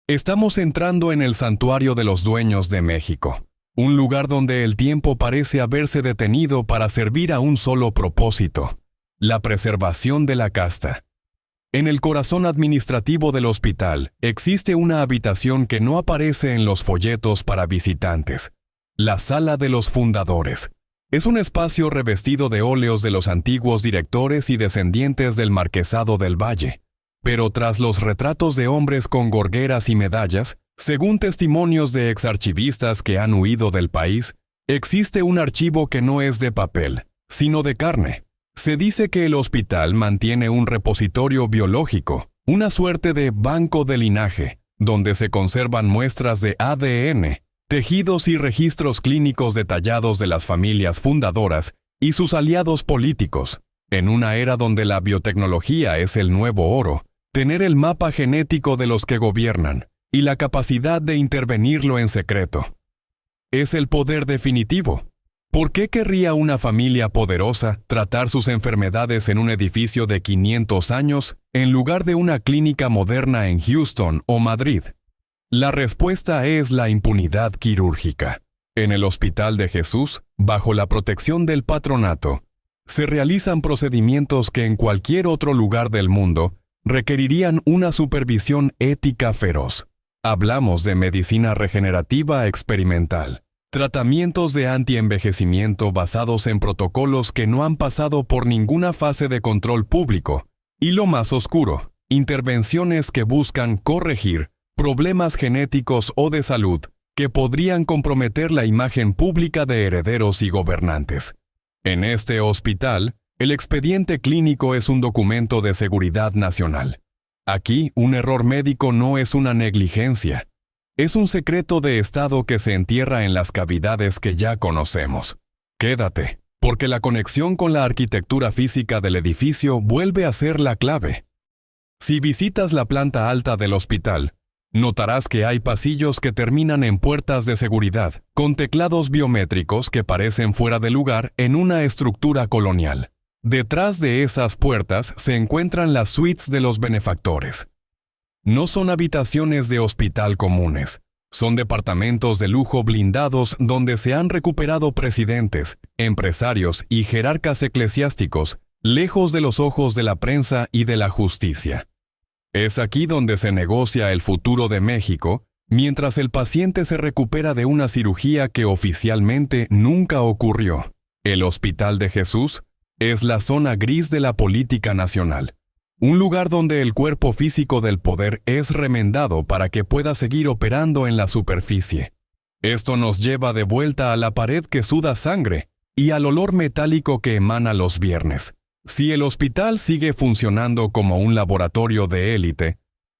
Estamos entrando en el santuario de los dueños de México, un lugar donde el tiempo parece haberse detenido para servir a un solo propósito: la preservación de la casta. En el corazón administrativo del hospital existe una habitación que no aparece en los folletos para visitantes: la Sala de los Fundadores. Es un espacio revestido de óleos de los antiguos directores y descendientes del Marquesado del Valle. Pero tras los retratos de hombres con gorgueras y medallas, según testimonios de exarchivistas que han huido del país, existe un archivo que no es de papel, sino de carne. Se dice que el hospital mantiene un repositorio biológico, una suerte de banco de linaje, donde se conservan muestras de ADN, tejidos y registros clínicos detallados de las familias fundadoras y sus aliados políticos. En una era donde la biotecnología es el nuevo oro, tener el mapa genético de los que gobiernan y la capacidad de intervenirlo en secreto es el poder definitivo. ¿Por qué querría una familia poderosa tratar sus enfermedades en un edificio de 500 años en lugar de una clínica moderna en Houston o Madrid? La respuesta es la impunidad quirúrgica. En el Hospital de Jesús, bajo la protección del patronato, se realizan procedimientos que en cualquier otro lugar del mundo requerirían una supervisión ética feroz. Hablamos de medicina regenerativa experimental, tratamientos de antienvejecimiento basados en protocolos que no han pasado por ninguna fase de control público, y lo más oscuro, intervenciones que buscan corregir problemas genéticos o de salud que podrían comprometer la imagen pública de herederos y gobernantes. En este hospital, el expediente clínico es un documento de seguridad nacional. Aquí, un error médico no es una negligencia. Es un secreto de Estado que se entierra en las cavidades que ya conocemos. Quédate, porque la conexión con la arquitectura física del edificio vuelve a ser la clave. Si visitas la planta alta del hospital, notarás que hay pasillos que terminan en puertas de seguridad, con teclados biométricos que parecen fuera de lugar en una estructura colonial. Detrás de esas puertas se encuentran las suites de los benefactores. No son habitaciones de hospital comunes, son departamentos de lujo blindados donde se han recuperado presidentes, empresarios y jerarcas eclesiásticos, lejos de los ojos de la prensa y de la justicia. Es aquí donde se negocia el futuro de México, mientras el paciente se recupera de una cirugía que oficialmente nunca ocurrió. El Hospital de Jesús es la zona gris de la política nacional, un lugar donde el cuerpo físico del poder es remendado para que pueda seguir operando en la superficie. Esto nos lleva de vuelta a la pared que suda sangre y al olor metálico que emana los viernes. Si el hospital sigue funcionando como un laboratorio de élite,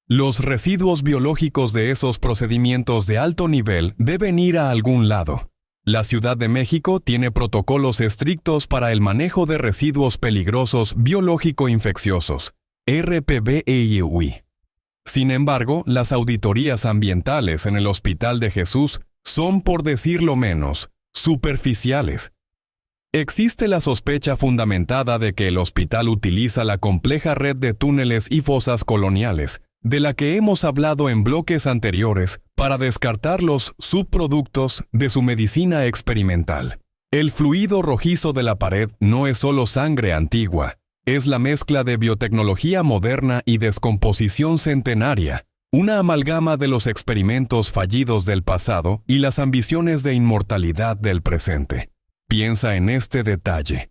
los residuos biológicos de esos procedimientos de alto nivel deben ir a algún lado. La Ciudad de México tiene protocolos estrictos para el manejo de residuos peligrosos biológico-infecciosos, RPBEIUI. Sin embargo, las auditorías ambientales en el Hospital de Jesús son, por decirlo menos, superficiales. Existe la sospecha fundamentada de que el hospital utiliza la compleja red de túneles y fosas coloniales, de la que hemos hablado en bloques anteriores, para descartar los subproductos de su medicina experimental. El fluido rojizo de la pared no es solo sangre antigua, es la mezcla de biotecnología moderna y descomposición centenaria, una amalgama de los experimentos fallidos del pasado y las ambiciones de inmortalidad del presente. Piensa en este detalle.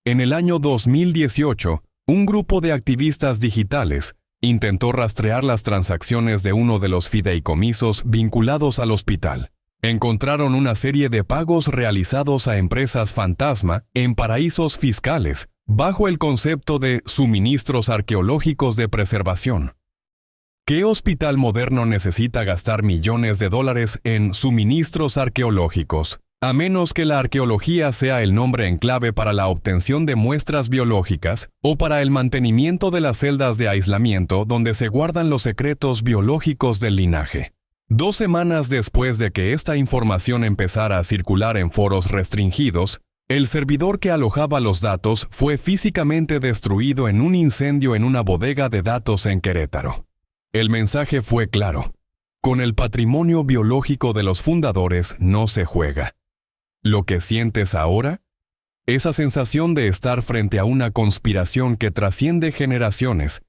En el año 2018, un grupo de activistas digitales intentó rastrear las transacciones de uno de los fideicomisos vinculados al hospital. Encontraron una serie de pagos realizados a empresas fantasma en paraísos fiscales, bajo el concepto de suministros arqueológicos de preservación. ¿Qué hospital moderno necesita gastar millones de dólares en suministros arqueológicos? A menos que la arqueología sea el nombre en clave para la obtención de muestras biológicas o para el mantenimiento de las celdas de aislamiento donde se guardan los secretos biológicos del linaje. 2 semanas después de que esta información empezara a circular en foros restringidos, el servidor que alojaba los datos fue físicamente destruido en un incendio en una bodega de datos en Querétaro. El mensaje fue claro: con el patrimonio biológico de los fundadores no se juega. ¿Lo que sientes ahora? Esa sensación de estar frente a una conspiración que trasciende generaciones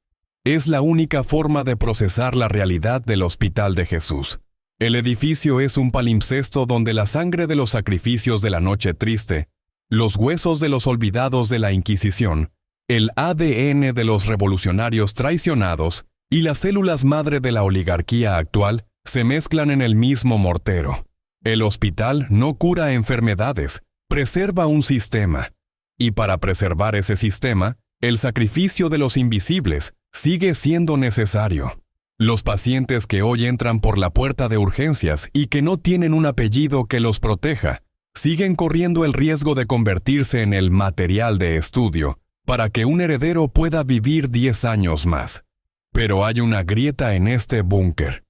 es la única forma de procesar la realidad del Hospital de Jesús. El edificio es un palimpsesto donde la sangre de los sacrificios de la noche triste, los huesos de los olvidados de la Inquisición, el ADN de los revolucionarios traicionados y las células madre de la oligarquía actual se mezclan en el mismo mortero. El hospital no cura enfermedades, preserva un sistema. Y para preservar ese sistema, el sacrificio de los invisibles sigue siendo necesario. Los pacientes que hoy entran por la puerta de urgencias y que no tienen un apellido que los proteja, siguen corriendo el riesgo de convertirse en el material de estudio para que un heredero pueda vivir 10 años más. Pero hay una grieta en este búnker.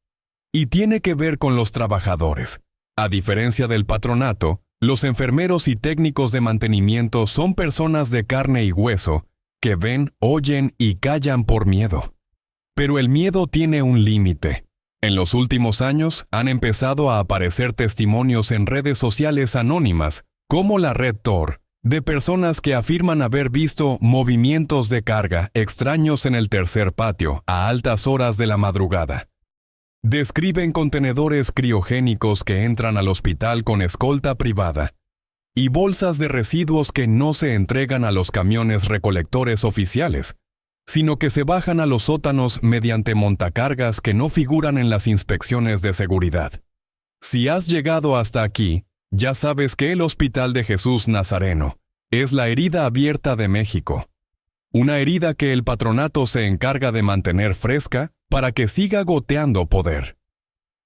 Y tiene que ver con los trabajadores. A diferencia del patronato, los enfermeros y técnicos de mantenimiento son personas de carne y hueso que ven, oyen y callan por miedo. Pero el miedo tiene un límite. En los últimos años han empezado a aparecer testimonios en redes sociales anónimas, como la red Tor, de personas que afirman haber visto movimientos de carga extraños en el tercer patio a altas horas de la madrugada. Describen contenedores criogénicos que entran al hospital con escolta privada y bolsas de residuos que no se entregan a los camiones recolectores oficiales, sino que se bajan a los sótanos mediante montacargas que no figuran en las inspecciones de seguridad. Si has llegado hasta aquí, ya sabes que el Hospital de Jesús Nazareno es la herida abierta de México. Una herida que el patronato se encarga de mantener fresca para que siga goteando poder.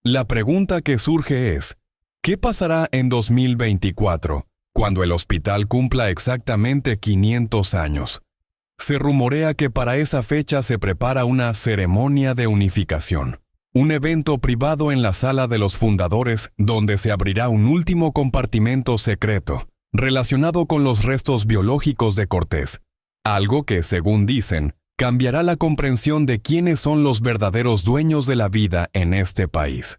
La pregunta que surge es: ¿qué pasará en 2024, cuando el hospital cumpla exactamente 500 años? Se rumorea que para esa fecha se prepara una ceremonia de unificación, un evento privado en la sala de los fundadores donde se abrirá un último compartimento secreto relacionado con los restos biológicos de Cortés, algo que, según dicen, cambiará la comprensión de quiénes son los verdaderos dueños de la vida en este país.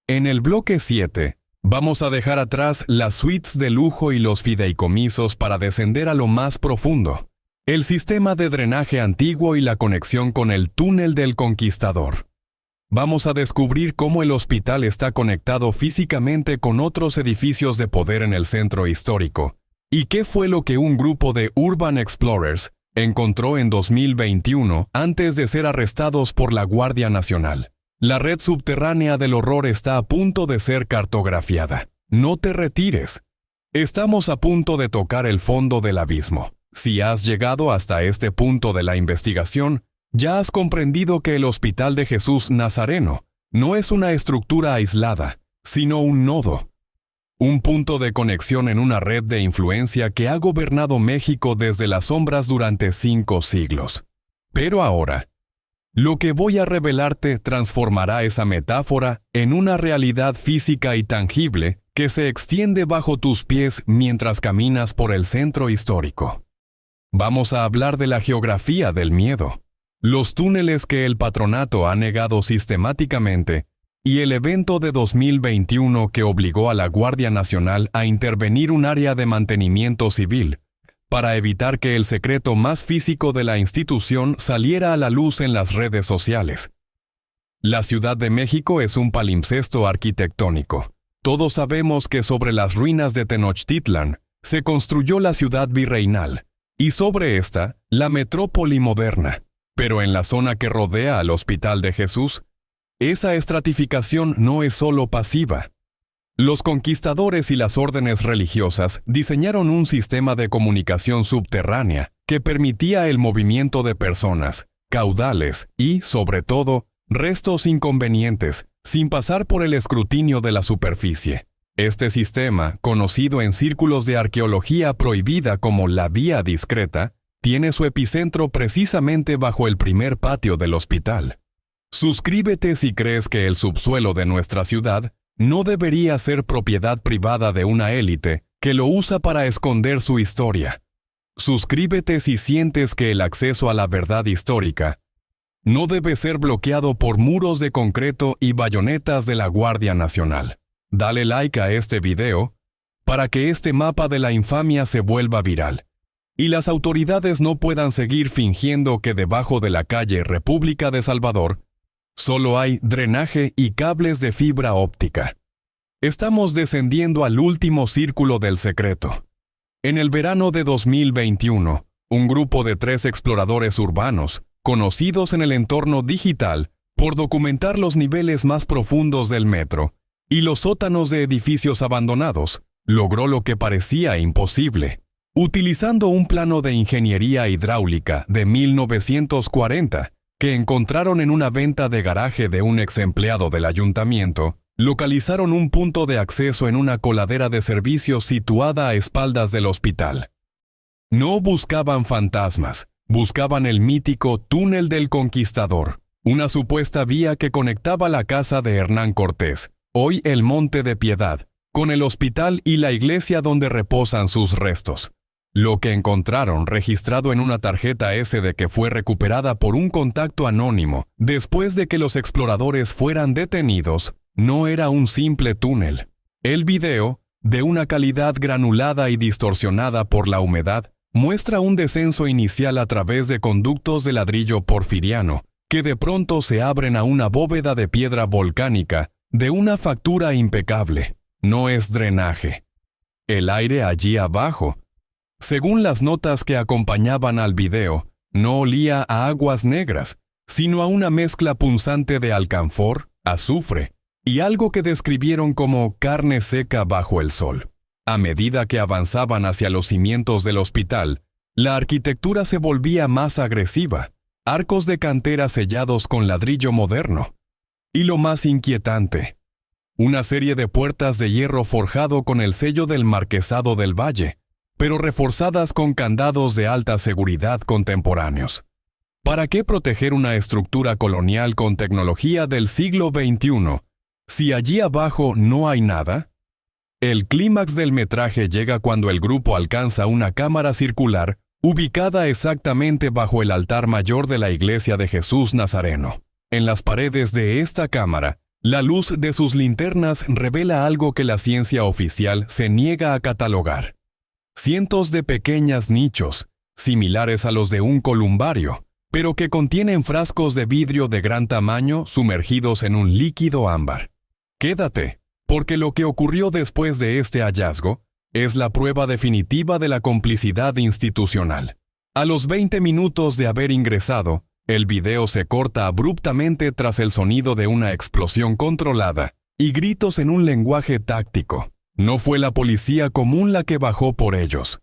En el bloque 7, vamos a dejar atrás las suites de lujo y los fideicomisos para descender a lo más profundo: el sistema de drenaje antiguo y la conexión con el túnel del Conquistador. Vamos a descubrir cómo el hospital está conectado físicamente con otros edificios de poder en el centro histórico, y qué fue lo que un grupo de Urban Explorers encontró en 2021 antes de ser arrestados por la Guardia Nacional. La red subterránea del horror está a punto de ser cartografiada. No te retires. Estamos a punto de tocar el fondo del abismo. Si has llegado hasta este punto de la investigación, ya has comprendido que el Hospital de Jesús Nazareno no es una estructura aislada, sino un nodo. Un punto de conexión en una red de influencia que ha gobernado México desde las sombras durante 5 siglos. Pero ahora, lo que voy a revelarte transformará esa metáfora en una realidad física y tangible que se extiende bajo tus pies mientras caminas por el centro histórico. Vamos a hablar de la geografía del miedo, los túneles que el patronato ha negado sistemáticamente y el evento de 2021 que obligó a la Guardia Nacional a intervenir un área de mantenimiento civil para evitar que el secreto más físico de la institución saliera a la luz en las redes sociales. La Ciudad de México es un palimpsesto arquitectónico. Todos sabemos que sobre las ruinas de Tenochtitlan se construyó la ciudad virreinal y sobre esta, la metrópoli moderna. Pero en la zona que rodea al Hospital de Jesús, esa estratificación no es solo pasiva. Los conquistadores y las órdenes religiosas diseñaron un sistema de comunicación subterránea que permitía el movimiento de personas, caudales y, sobre todo, restos inconvenientes, sin pasar por el escrutinio de la superficie. Este sistema, conocido en círculos de arqueología prohibida como la vía discreta, tiene su epicentro precisamente bajo el primer patio del hospital. Suscríbete si crees que el subsuelo de nuestra ciudad no debería ser propiedad privada de una élite que lo usa para esconder su historia. Suscríbete si sientes que el acceso a la verdad histórica no debe ser bloqueado por muros de concreto y bayonetas de la Guardia Nacional. Dale like a este video para que este mapa de la infamia se vuelva viral y las autoridades no puedan seguir fingiendo que debajo de la calle República de Salvador solo hay drenaje y cables de fibra óptica. Estamos descendiendo al último círculo del secreto. En el verano de 2021, un grupo de 3 exploradores urbanos, conocidos en el entorno digital por documentar los niveles más profundos del metro y los sótanos de edificios abandonados, logró lo que parecía imposible. Utilizando un plano de ingeniería hidráulica de 1940 que encontraron en una venta de garaje de un ex empleado del ayuntamiento, localizaron un punto de acceso en una coladera de servicios situada a espaldas del hospital. No buscaban fantasmas, buscaban el mítico Túnel del Conquistador, una supuesta vía que conectaba la casa de Hernán Cortés, hoy el Monte de Piedad, con el hospital y la iglesia donde reposan sus restos. Lo que encontraron registrado en una tarjeta SD que fue recuperada por un contacto anónimo después de que los exploradores fueran detenidos, no era un simple túnel. El video, de una calidad granulada y distorsionada por la humedad, muestra un descenso inicial a través de conductos de ladrillo porfiriano, que de pronto se abren a una bóveda de piedra volcánica, de una factura impecable. No es drenaje. El aire allí abajo, según las notas que acompañaban al video, no olía a aguas negras, sino a una mezcla punzante de alcanfor, azufre, y algo que describieron como carne seca bajo el sol. A medida que avanzaban hacia los cimientos del hospital, la arquitectura se volvía más agresiva, arcos de cantera sellados con ladrillo moderno. Y lo más inquietante, una serie de puertas de hierro forjado con el sello del Marquesado del Valle, pero reforzadas con candados de alta seguridad contemporáneos. ¿Para qué proteger una estructura colonial con tecnología del siglo XXI, si allí abajo no hay nada? El clímax del metraje llega cuando el grupo alcanza una cámara circular ubicada exactamente bajo el altar mayor de la iglesia de Jesús Nazareno. En las paredes de esta cámara, la luz de sus linternas revela algo que la ciencia oficial se niega a catalogar. Cientos de pequeños nichos, similares a los de un columbario, pero que contienen frascos de vidrio de gran tamaño sumergidos en un líquido ámbar. Quédate, porque lo que ocurrió después de este hallazgo es la prueba definitiva de la complicidad institucional. A los 20 minutos de haber ingresado, el video se corta abruptamente tras el sonido de una explosión controlada y gritos en un lenguaje táctico. No fue la policía común la que bajó por ellos.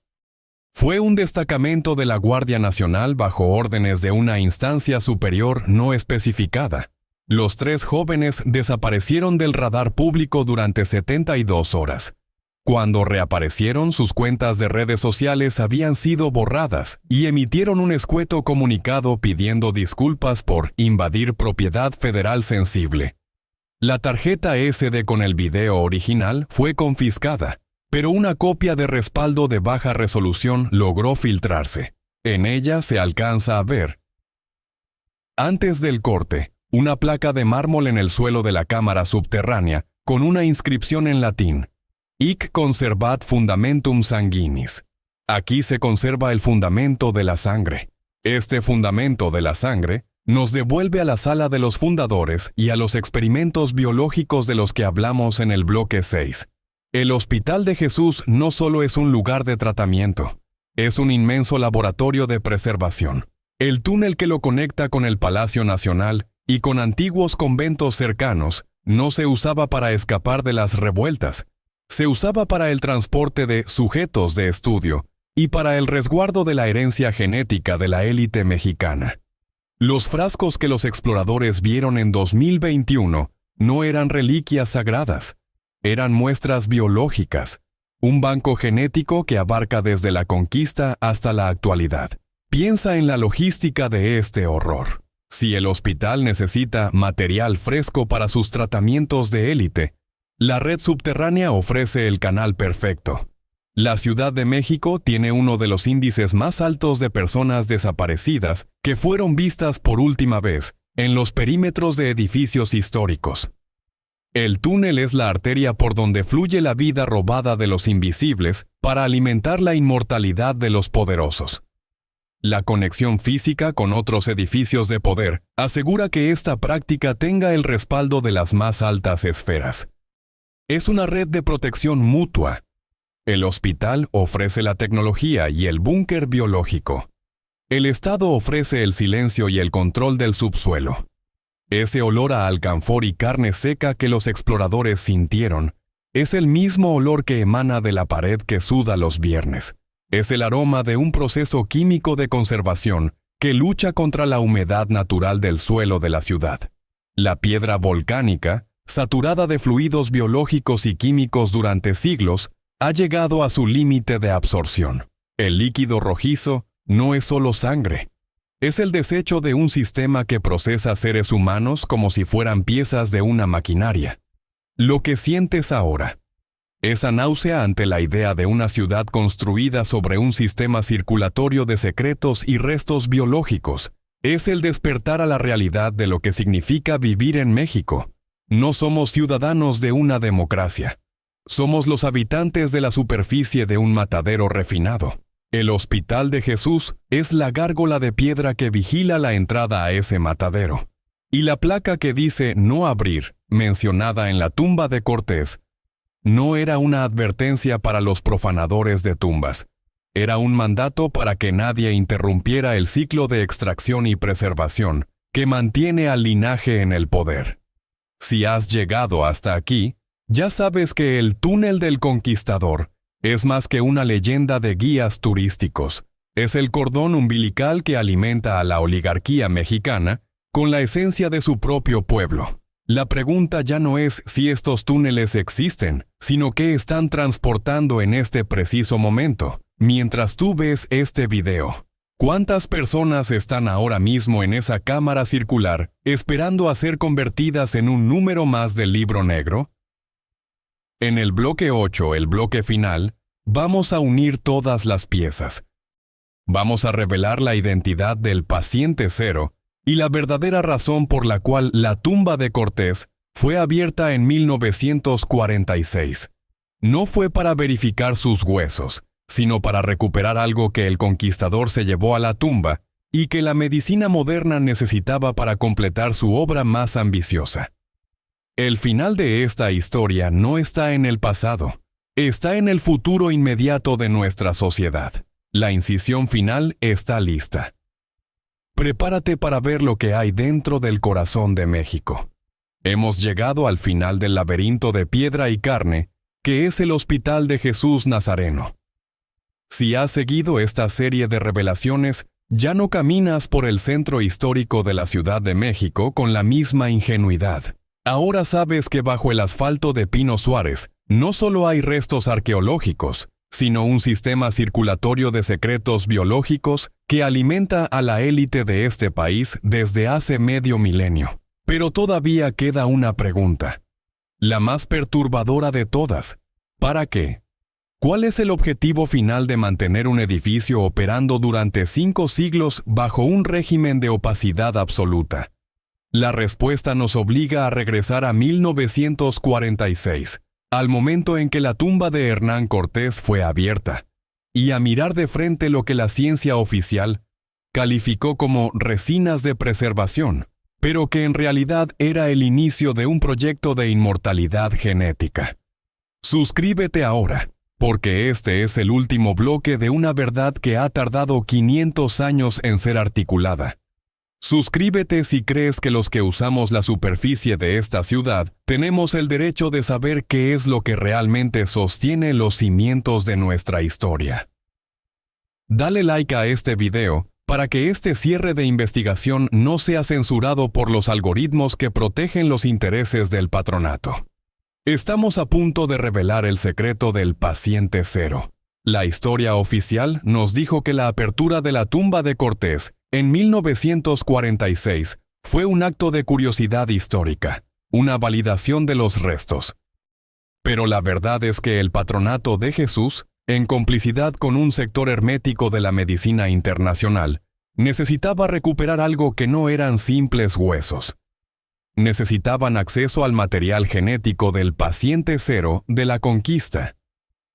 Fue un destacamento de la Guardia Nacional bajo órdenes de una instancia superior no especificada. Los 3 jóvenes desaparecieron del radar público durante 72 horas. Cuando reaparecieron, sus cuentas de redes sociales habían sido borradas y emitieron un escueto comunicado pidiendo disculpas por invadir propiedad federal sensible. La tarjeta SD con el video original fue confiscada, pero una copia de respaldo de baja resolución logró filtrarse. En ella se alcanza a ver, antes del corte, una placa de mármol en el suelo de la cámara subterránea con una inscripción en latín: Hic conservat fundamentum sanguinis. Aquí se conserva el fundamento de la sangre. Este fundamento de la sangre nos devuelve a la sala de los fundadores y a los experimentos biológicos de los que hablamos en el bloque 6. El Hospital de Jesús no solo es un lugar de tratamiento, es un inmenso laboratorio de preservación. El túnel que lo conecta con el Palacio Nacional y con antiguos conventos cercanos no se usaba para escapar de las revueltas, se usaba para el transporte de sujetos de estudio y para el resguardo de la herencia genética de la élite mexicana. Los frascos que los exploradores vieron en 2021 no eran reliquias sagradas, eran muestras biológicas, un banco genético que abarca desde la conquista hasta la actualidad. Piensa en la logística de este horror. Si el hospital necesita material fresco para sus tratamientos de élite, la red subterránea ofrece el canal perfecto. La Ciudad de México tiene uno de los índices más altos de personas desaparecidas que fueron vistas por última vez en los perímetros de edificios históricos. El túnel es la arteria por donde fluye la vida robada de los invisibles para alimentar la inmortalidad de los poderosos. La conexión física con otros edificios de poder asegura que esta práctica tenga el respaldo de las más altas esferas. Es una red de protección mutua. El hospital ofrece la tecnología y el búnker biológico. El Estado ofrece el silencio y el control del subsuelo. Ese olor a alcanfor y carne seca que los exploradores sintieron es el mismo olor que emana de la pared que suda los viernes. Es el aroma de un proceso químico de conservación que lucha contra la humedad natural del suelo de la ciudad. La piedra volcánica, saturada de fluidos biológicos y químicos durante siglos, ha llegado a su límite de absorción. El líquido rojizo no es solo sangre. Es el desecho de un sistema que procesa seres humanos como si fueran piezas de una maquinaria. Lo que sientes ahora, esa náusea ante la idea de una ciudad construida sobre un sistema circulatorio de secretos y restos biológicos, es el despertar a la realidad de lo que significa vivir en México. No somos ciudadanos de una democracia. Somos los habitantes de la superficie de un matadero refinado. El Hospital de Jesús es la gárgola de piedra que vigila la entrada a ese matadero. Y la placa que dice "no abrir", mencionada en la tumba de Cortés, no era una advertencia para los profanadores de tumbas. Era un mandato para que nadie interrumpiera el ciclo de extracción y preservación que mantiene al linaje en el poder. Si has llegado hasta aquí, ya sabes que el túnel del conquistador es más que una leyenda de guías turísticos. Es el cordón umbilical que alimenta a la oligarquía mexicana con la esencia de su propio pueblo. La pregunta ya no es si estos túneles existen, sino qué están transportando en este preciso momento, mientras tú ves este video. ¿Cuántas personas están ahora mismo en esa cámara circular esperando a ser convertidas en un número más del libro negro? En el bloque 8, el bloque final, vamos a unir todas las piezas. Vamos a revelar la identidad del paciente cero y la verdadera razón por la cual la tumba de Cortés fue abierta en 1946. No fue para verificar sus huesos, sino para recuperar algo que el conquistador se llevó a la tumba y que la medicina moderna necesitaba para completar su obra más ambiciosa. El final de esta historia no está en el pasado, está en el futuro inmediato de nuestra sociedad. La incisión final está lista. Prepárate para ver lo que hay dentro del corazón de México. Hemos llegado al final del laberinto de piedra y carne, que es el Hospital de Jesús Nazareno. Si has seguido esta serie de revelaciones, ya no caminas por el centro histórico de la Ciudad de México con la misma ingenuidad. Ahora sabes que bajo el asfalto de Pino Suárez no solo hay restos arqueológicos, sino un sistema circulatorio de secretos biológicos que alimenta a la élite de este país desde hace medio milenio. Pero todavía queda una pregunta, la más perturbadora de todas. ¿Para qué? ¿Cuál es el objetivo final de mantener un edificio operando durante 5 siglos bajo un régimen de opacidad absoluta? La respuesta nos obliga a regresar a 1946, al momento en que la tumba de Hernán Cortés fue abierta, y a mirar de frente lo que la ciencia oficial calificó como resinas de preservación, pero que en realidad era el inicio de un proyecto de inmortalidad genética. Suscríbete ahora, porque este es el último bloque de una verdad que ha tardado 500 años en ser articulada. Suscríbete si crees que los que usamos la superficie de esta ciudad tenemos el derecho de saber qué es lo que realmente sostiene los cimientos de nuestra historia. Dale like a este video para que este cierre de investigación no sea censurado por los algoritmos que protegen los intereses del patronato. Estamos a punto de revelar el secreto del paciente cero. La historia oficial nos dijo que la apertura de la tumba de Cortés en 1946 fue un acto de curiosidad histórica, una validación de los restos. Pero la verdad es que el Patronato de Jesús, en complicidad con un sector hermético de la medicina internacional, necesitaba recuperar algo que no eran simples huesos. Necesitaban acceso al material genético del paciente cero de la conquista.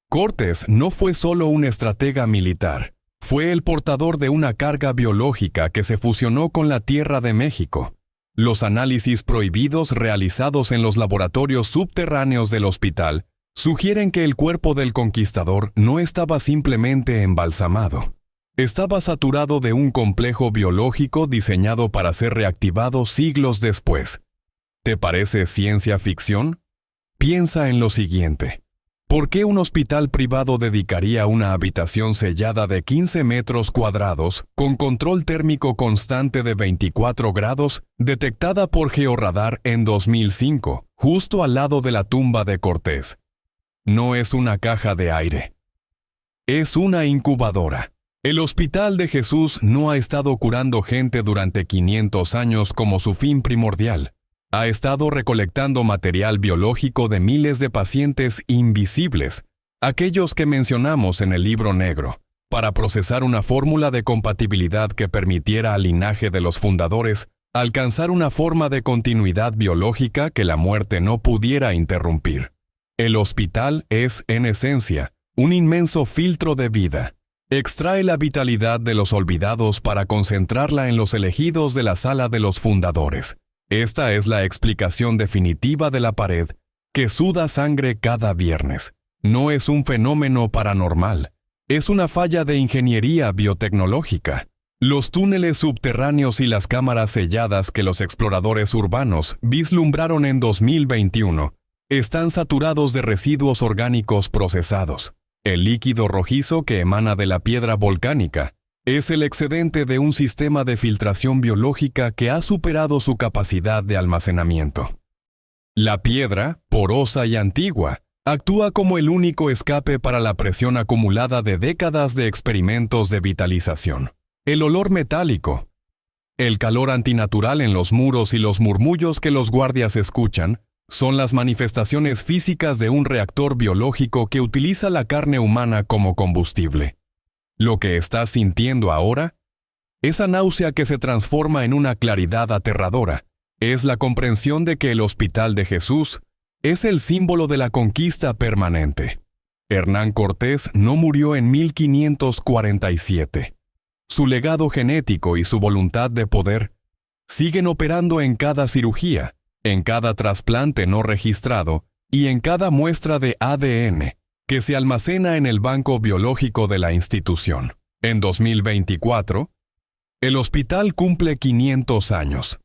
Cortés no fue solo un estratega militar, fue el portador de una carga biológica que se fusionó con la tierra de México. Los análisis prohibidos realizados en los laboratorios subterráneos del hospital sugieren que el cuerpo del conquistador no estaba simplemente embalsamado. Estaba saturado de un complejo biológico diseñado para ser reactivado siglos después. ¿Te parece ciencia ficción? Piensa en lo siguiente. ¿Por qué un hospital privado dedicaría una habitación sellada de 15 metros cuadrados con control térmico constante de 24 grados detectada por georradar en 2005, justo al lado de la tumba de Cortés? No es una caja de aire. Es una incubadora. El Hospital de Jesús no ha estado curando gente durante 500 años como su fin primordial. Ha estado recolectando material biológico de miles de pacientes invisibles, aquellos que mencionamos en el libro negro, para procesar una fórmula de compatibilidad que permitiera al linaje de los fundadores alcanzar una forma de continuidad biológica que la muerte no pudiera interrumpir. El hospital es, en esencia, un inmenso filtro de vida. Extrae la vitalidad de los olvidados para concentrarla en los elegidos de la sala de los fundadores. Esta es la explicación definitiva de la pared que suda sangre cada viernes. No es un fenómeno paranormal, es una falla de ingeniería biotecnológica. Los túneles subterráneos y las cámaras selladas que los exploradores urbanos vislumbraron en 2021 están saturados de residuos orgánicos procesados. El líquido rojizo que emana de la piedra volcánica es el excedente de un sistema de filtración biológica que ha superado su capacidad de almacenamiento. La piedra, porosa y antigua, actúa como el único escape para la presión acumulada de décadas de experimentos de vitalización. El olor metálico, el calor antinatural en los muros y los murmullos que los guardias escuchan son las manifestaciones físicas de un reactor biológico que utiliza la carne humana como combustible. Lo que estás sintiendo ahora, esa náusea que se transforma en una claridad aterradora, es la comprensión de que el Hospital de Jesús es el símbolo de la conquista permanente. Hernán Cortés no murió en 1547. Su legado genético y su voluntad de poder siguen operando en cada cirugía, en cada trasplante no registrado y en cada muestra de ADN que se almacena en el banco biológico de la institución. En 2024, el hospital cumple 500 años.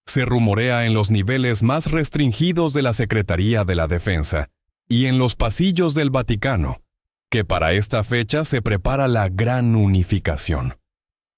Se rumorea en los niveles más restringidos de la Secretaría de la Defensa y en los pasillos del Vaticano, que para esta fecha se prepara la gran unificación.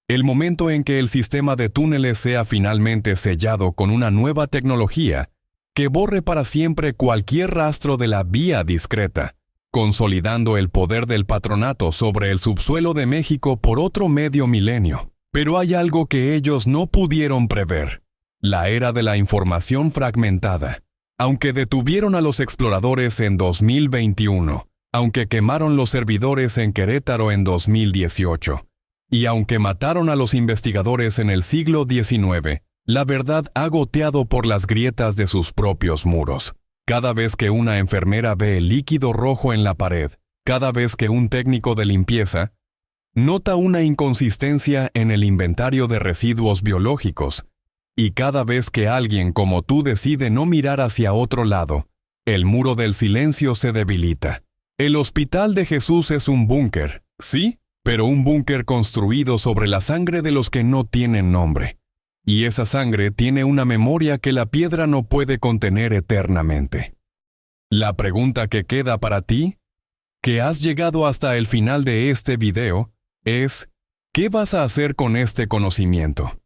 El momento en que el sistema de túneles sea finalmente sellado con una nueva tecnología que borre para siempre cualquier rastro de la vía discreta, consolidando el poder del patronato sobre el subsuelo de México por otro medio milenio. Pero hay algo que ellos no pudieron prever: La era de la información fragmentada. Aunque detuvieron a los exploradores en 2021, aunque quemaron los servidores en Querétaro en 2018, y aunque mataron a los investigadores en el siglo XIX, la verdad ha goteado por las grietas de sus propios muros. Cada vez que una enfermera ve el líquido rojo en la pared, cada vez que un técnico de limpieza nota una inconsistencia en el inventario de residuos biológicos, y cada vez que alguien como tú decide no mirar hacia otro lado, el muro del silencio se debilita. El Hospital de Jesús es un búnker, sí, pero un búnker construido sobre la sangre de los que no tienen nombre. Y esa sangre tiene una memoria que la piedra no puede contener eternamente. La pregunta que queda para ti, que has llegado hasta el final de este video, es, ¿qué vas a hacer con este conocimiento?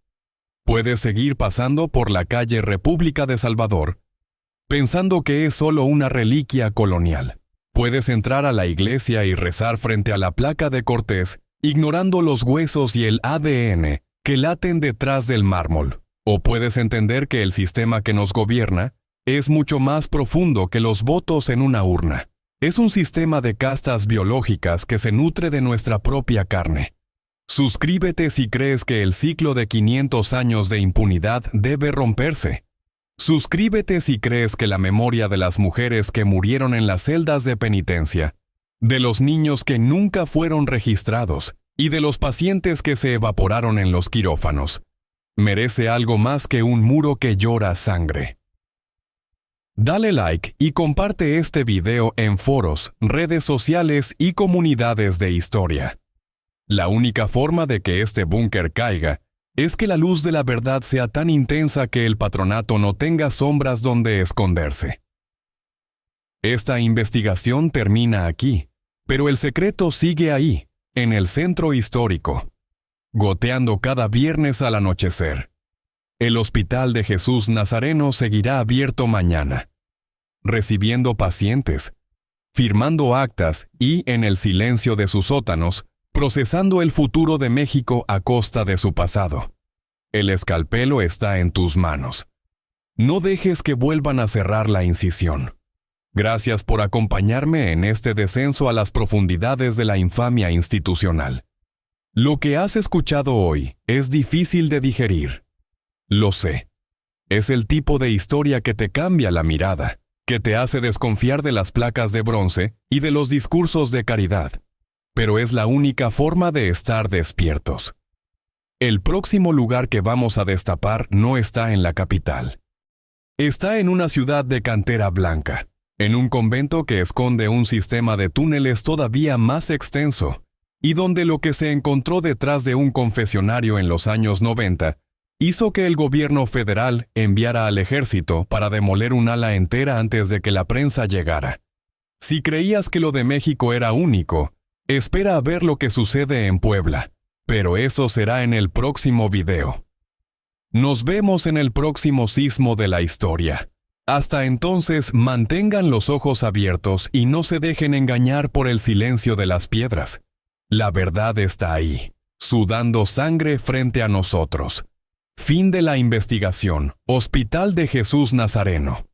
Puedes seguir pasando por la calle República de Salvador, pensando que es solo una reliquia colonial. Puedes entrar a la iglesia y rezar frente a la placa de Cortés, ignorando los huesos y el ADN que laten detrás del mármol. O puedes entender que el sistema que nos gobierna es mucho más profundo que los votos en una urna. Es un sistema de castas biológicas que se nutre de nuestra propia carne. Suscríbete si crees que el ciclo de 500 años de impunidad debe romperse. Suscríbete si crees que la memoria de las mujeres que murieron en las celdas de penitencia, de los niños que nunca fueron registrados y de los pacientes que se evaporaron en los quirófanos, merece algo más que un muro que llora sangre. Dale like y comparte este video en foros, redes sociales y comunidades de historia. La única forma de que este búnker caiga es que la luz de la verdad sea tan intensa que el patronato no tenga sombras donde esconderse. Esta investigación termina aquí, pero el secreto sigue ahí, en el centro histórico, goteando cada viernes al anochecer. El Hospital de Jesús Nazareno seguirá abierto mañana, recibiendo pacientes, firmando actas y, en el silencio de sus sótanos, procesando el futuro de México a costa de su pasado. El escalpelo está en tus manos. No dejes que vuelvan a cerrar la incisión. Gracias por acompañarme en este descenso a las profundidades de la infamia institucional. Lo que has escuchado hoy es difícil de digerir. Lo sé. Es el tipo de historia que te cambia la mirada, que te hace desconfiar de las placas de bronce y de los discursos de caridad. Pero es la única forma de estar despiertos. El próximo lugar que vamos a destapar no está en la capital. Está en una ciudad de cantera blanca, en un convento que esconde un sistema de túneles todavía más extenso, y donde lo que se encontró detrás de un confesionario en los años 90 hizo que el gobierno federal enviara al ejército para demoler un ala entera antes de que la prensa llegara. Si creías que lo de México era único, espera a ver lo que sucede en Puebla, pero eso será en el próximo video. Nos vemos en el próximo sismo de la historia. Hasta entonces, mantengan los ojos abiertos y no se dejen engañar por el silencio de las piedras. La verdad está ahí, sudando sangre frente a nosotros. Fin de la investigación. Hospital de Jesús Nazareno.